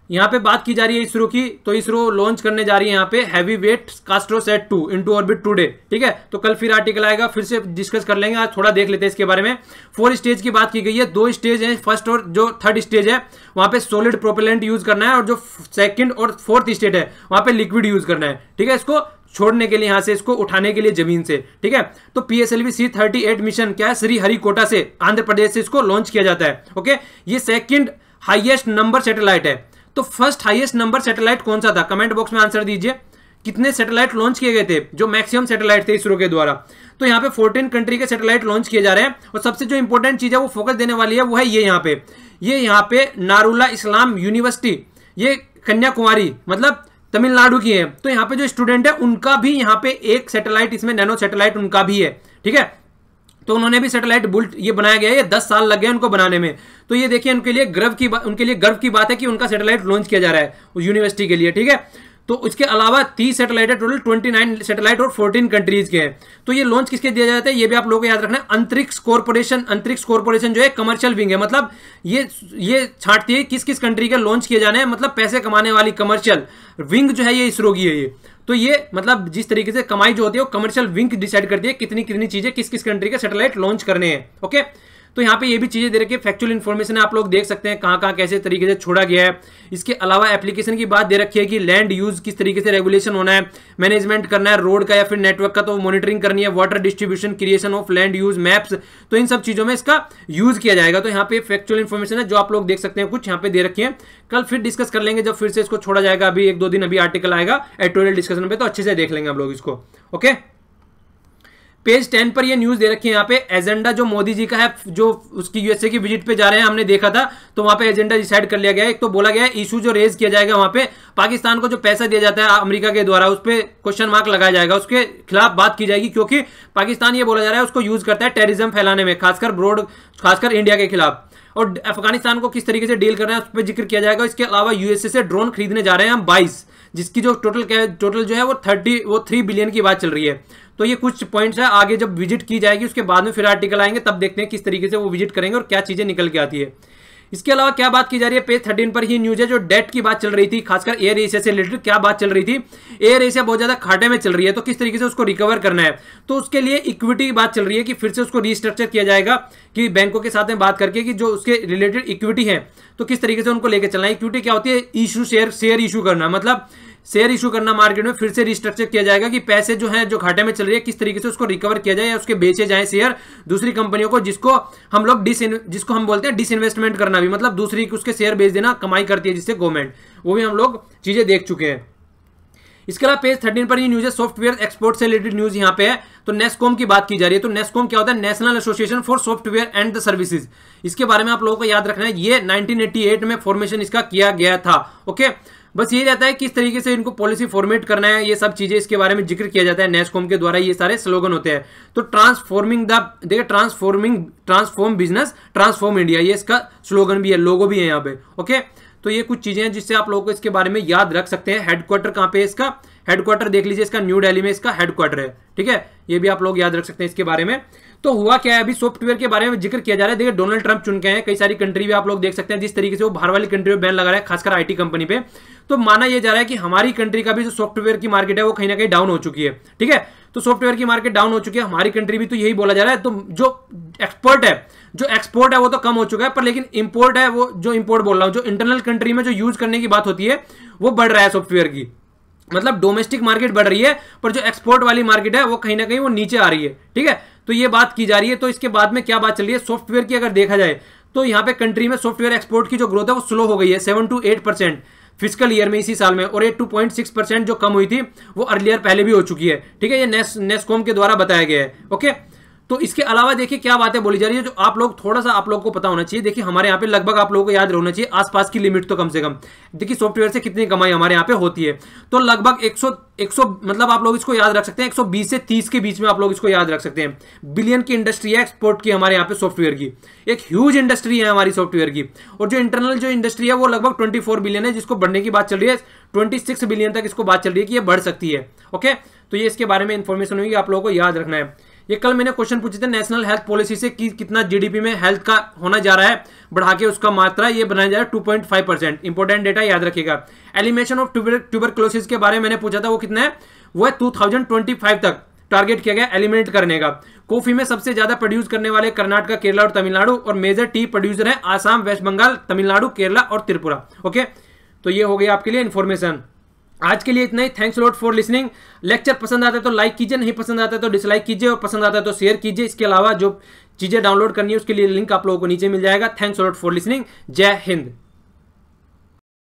यहाँ पे बात की जा रही है इसरो की, तो इसरो लॉन्च करने जा रही है यहाँ पे heavy weight Cartosat 2 into orbit today, ठीक है। तो कल फिर आर्टिकल आएगा, फिर से डिस्कस कर लेंगे, आज थोड़ा देख लेते हैं इसके बारे में। 4 स्टेज की बात की गई है, 2 स्टेज है, फर्स्ट और जो 3rd स्टेज है वहां पे सॉलिड प्रोपेलेंट यूज करना है, और जो 2nd और 4th स्टेज है वहां पे लिक्विड यूज करना है, ठीक है, इसको छोड़ने के लिए, यहां से इसको उठाने के लिए जमीन से, ठीक है। तो PSLV C-38 मिशन क्या है, श्रीहरिकोटा से आंध्र प्रदेश से इसको लॉन्च किया जाता है, ओके। ये 2nd हाईएस्ट नंबर सैटेलाइट है। तो फर्स्ट हाईएस्ट नंबर सैटेलाइट कौन सा था, कमेंट बॉक्स में आंसर दीजिए। कितने सैटेलाइट लॉन्च किए गए थे, जो मैक्सिमम सैटेलाइट थे इसरो के द्वारा, तो यहाँ पे 14 कंट्री के सैटेलाइट लॉन्च किए जा रहे हैं। और सबसे जो इंपॉर्टेंट चीज है वो फोकस देने वाली है, वो है ये यहाँ पे नारुला इस्लाम यूनिवर्सिटी, ये कन्याकुमारी मतलब तमिलनाडु की है। तो यहाँ पे जो स्टूडेंट है उनका भी यहाँ पे एक सैटेलाइट, इसमें नैनो सैटेलाइट उनका भी है, ठीक है। तो उन्होंने भी सैटेलाइट बुल्ट ये बनाया गया है, ये 10 साल लग गए उनको बनाने में। तो ये देखिए उनके लिए गर्व की बात है कि उनका सैटेलाइट लॉन्च किया जा रहा है यूनिवर्सिटी के लिए, ठीक है। तो इसके अलावा 30 सैटेलाइट है टोटल, 29 सैटेलाइट और 14 कंट्रीज के हैं। तो ये लॉन्च किसके दिया जाता है, ये भी आप लोगों को याद रखना है। अंतरिक्ष कॉर्पोरेशन जो है कमर्शियल विंग है, मतलब ये छांटती है किस किस कंट्री के लॉन्च किए जाने हैं, मतलब पैसे कमाने वाली कमर्शियल विंग जो है ये इसरो की है ये। तो ये मतलब जिस तरीके से कमाई जो होती है वो कमर्शियल विंग डिसाइड करती है कितनी कितनी चीजें किस किस कंट्री के सैटेलाइट लॉन्च करने हैं, ओके। तो यहाँ पे ये भी चीजें दे रखी है, फैक्चुअल इन्फॉर्मेशन है, आप लोग देख सकते हैं कहाँ कहाँ कैसे तरीके से छोड़ा गया है। इसके अलावा एप्लीकेशन की बात दे रखी है कि लैंड यूज किस तरीके से रेगुलेशन होना है, मैनेजमेंट करना है रोड का या फिर नेटवर्क का, तो मॉनिटरिंग करनी है, water distribution, creation of land use maps, तो इन सब चीजों में इसका यूज किया जाएगा। तो यहाँ पे फैक्चुअल इन्फॉर्मेशन है जो आप लोग देख सकते हैं, कुछ यहाँ पे दे रखी है। कल फिर डिस्कस कर लेंगे जब फिर से इसको छोड़ा जाएगा, अभी 1-2 दिन अभी आर्टिकल आएगा एडिटोरियल डिस्कशन पे, तो अच्छे से देख लेंगे हम लोग इसको, ओके। पेज 10 पर ये न्यूज दे रखी है यहाँ पे, एजेंडा जो मोदी जी का है, जो उसकी यूएसए की विजिट पे जा रहे हैं, हमने देखा था, तो वहां पे एजेंडा डिसाइड कर लिया गया है। एक तो बोला गया है इशू जो रेज किया जाएगा वहां पे, पाकिस्तान को जो पैसा दिया जाता है अमेरिका के द्वारा, उस पर क्वेश्चन मार्क लगाया जाएगा, उसके खिलाफ बात की जाएगी, क्योंकि पाकिस्तान ये बोला जा रहा है उसको यूज करता है टेररिज्म फैलाने में, खासकर इंडिया के खिलाफ। और अफगानिस्तान को किस तरीके से डील करना है उस पर जिक्र किया जाएगा। इसके अलावा यूएसए से ड्रोन खरीदने जा रहे हैं हम 22, जिसकी जो टोटल जो है वो 3 बिलियन की बात चल रही है। तो ये कुछ पॉइंट्स है, आगे जब विजिट की जाएगी उसके बाद में फिर आर्टिकल आएंगे, तब देखते हैं किस तरीके से वो विजिट करेंगे और क्या चीजें निकल के आती है। इसके अलावा क्या बात की जा रही है, पेज 13 पर ही न्यूज है, जो डेट की बात चल रही थी, खासकर एयर एशिया से रिलेटेड क्या बात चल रही थी। एयर एशिया बहुत ज्यादा खाटे में चल रही है, तो किस तरीके से उसको रिकवर करना है, तो उसके लिए इक्विटी की बात चल रही है कि फिर से उसको रिस्ट्रक्चर किया जाएगा, कि बैंकों के साथ में बात करके कि जो उसके रिलेटेड इक्विटी है तो किस तरीके से उनको लेकर चलना है। इक्विटी क्या होती है, इशू शेयर इशू करना, मतलब शेयर इशू करना मार्केट में, फिर से रिस्ट्रक्चर किया जाएगा कि पैसे जो है जो घाटे में चल रही है किस तरीके से उसको रिकवर किया जाए या उसके बेचे जाए शेयर दूसरी कंपनियों को, जिसको हम बोलते हैं डिसइन्वेस्टमेंट करना भी, मतलब दूसरी उसके शेयर बेच देना, कमाई करती है जिससे गवर्नमेंट, वो भी हम लोग चीजें देख चुके हैं। इसके अलावा पेज 13 पर ये न्यूज है, सॉफ्टवेयर एक्सपोर्ट से रिलेटेड न्यूज यहाँ पे है। तो नेस्कॉम की बात की जा रही है, तो नेस्कॉम क्या होता है, national association for software and the services. इसके बारे में आप लोगों को याद रखना है, ये 1988 में फॉर्मेशन इसका किया गया था, ओके। बस ये रहता है किस तरीके से इनको पॉलिसी फॉर्मेट करना है, ये सब चीजें इसके बारे में जिक्र किया जाता है नेस्कॉम के द्वारा, ये सारे स्लोगन होते हैं। तो ट्रांसफॉर्म बिजनेस ट्रांसफॉर्म इंडिया, ये इसका स्लोगन भी है, लोगो भी है यहाँ पे, ओके। तो ये कुछ चीजें हैं जिससे आप लोगों को इसके बारे में याद रख सकते हैं। हेडक्वार्टर कहाँ पे है इसका, हेडक्वार्टर देख लीजिए, इसका न्यू दिल्ली में इसका हेडक्वार्टर है, ठीक है, ये भी आप लोग याद रख सकते हैं इसके बारे में। तो हुआ क्या है, अभी सॉफ्टवेयर के बारे में जिक्र किया जा रहा है। देखिए डोनाल्ड ट्रंप चुन के हैं, कई सारी कंट्री भी आप लोग देख सकते हैं जिस तरीके से वो बाहर वाली कंट्री में बैन लगा रहा है, खासकर आईटी कंपनी पे। तो माना यह जा रहा है कि हमारी कंट्री का भी जो सॉफ्टवेयर की मार्केट है वो कहीं ना कहीं डाउन हो चुकी है, ठीक है। तो सॉफ्टवेयर की मार्केट डाउन हो चुकी है, हमारी कंट्री भी, तो यही बोला जा रहा है। तो जो एक्सपर्ट है, जो एक्सपोर्ट है वो तो कम हो चुका है, पर लेकिन इंपोर्ट है, वो जो इंपोर्ट बोल रहा हूं, जो इंटरनल कंट्री में जो यूज करने की बात होती है वो बढ़ रहा है सॉफ्टवेयर की। मतलब डोमेस्टिक मार्केट बढ़ रही है, पर जो एक्सपोर्ट वाली मार्केट है वो कहीं ना कहीं वो नीचे आ रही है। ठीक है, तो ये बात की जा रही है। तो इसके बाद में क्या बात चल रही है सॉफ्टवेयर की, अगर देखा जाए तो यहाँ पे कंट्री में सॉफ्टवेयर एक्सपोर्ट की जो ग्रोथ है वो स्लो हो गई है 7 to 8% फिजिकल ईयर में, इसी साल में, और 82.6% जो कम हुई थी वो अर्लियर पहले भी हो चुकी है। ठीक है, ये नेस्कॉम के द्वारा बताया गया है। ओके, तो इसके अलावा देखिए क्या बातें बोली जा रही है जो आप लोग थोड़ा सा आप लोगों को पता होना चाहिए। देखिए हमारे यहाँ पे लगभग आप लोगों को याद रहना चाहिए आसपास की लिमिट तो कम से कम। देखिए सॉफ्टवेयर से कितनी कमाई हमारे यहाँ पे होती है, तो लगभग 100 मतलब आप लोग इसको याद रख सकते हैं 120 से 30 के बीच में आप लोग इसको याद रख सकते हैं। बिलियन की इंडस्ट्री है एक्सपोर्ट की हमारे यहाँ पे सॉफ्टवेयर की, एक ह्यूज इंडस्ट्री है हमारी सॉफ्टवेयर की। और जो इंटरनल जो इंडस्ट्री है वो लगभग 24 बिलियन है, जिसको बढ़ने की बात चल रही है 26 बिलियन तक इसको बात चल रही है कि ये बढ़ सकती है। ओके, तो ये इसके बारे में इंफॉर्मेशन हुई, आप लोगों को याद रखना है। ये कल मैंने क्वेश्चन पूछे थे नेशनल हेल्थ पॉलिसी से कि कितना जीडीपी में हेल्थ का होना जा रहा है, बढ़ा के उसका मात्रा ये बनाया जा रहा है 2.5%। इंपॉर्टेंट डेटा याद रखिएगा। एलिमिनेशन ऑफ ट्यूबरक्लोसिस के बारे में मैंने पूछा था, वो कितना है, वो है 2025 तक टारगेट किया गया एलिमिनेट करने का। कॉफी में सबसे ज्यादा प्रोड्यूस करने वाले कर्नाटका, केरला और तमिलनाडु, और मेजर टी प्रोड्यूसर है आसाम, वेस्ट बंगाल, तमिलनाडु, केरला और त्रिपुरा। ओके, तो ये हो गई आपके लिए इन्फॉर्मेशन। आज के लिए इतना ही। Thanks lot for listening. Lecture पसंद आता है तो लाइक कीजिए, नहीं पसंद आता है तो डिसलाइक कीजिए, और पसंद आता है तो शेयर कीजिए। इसके अलावा जो चीजें डाउनलोड करनी है उसके लिए लिंक आप लोगों को नीचे मिल जाएगा। Thanks lot for listening. जय हिंद।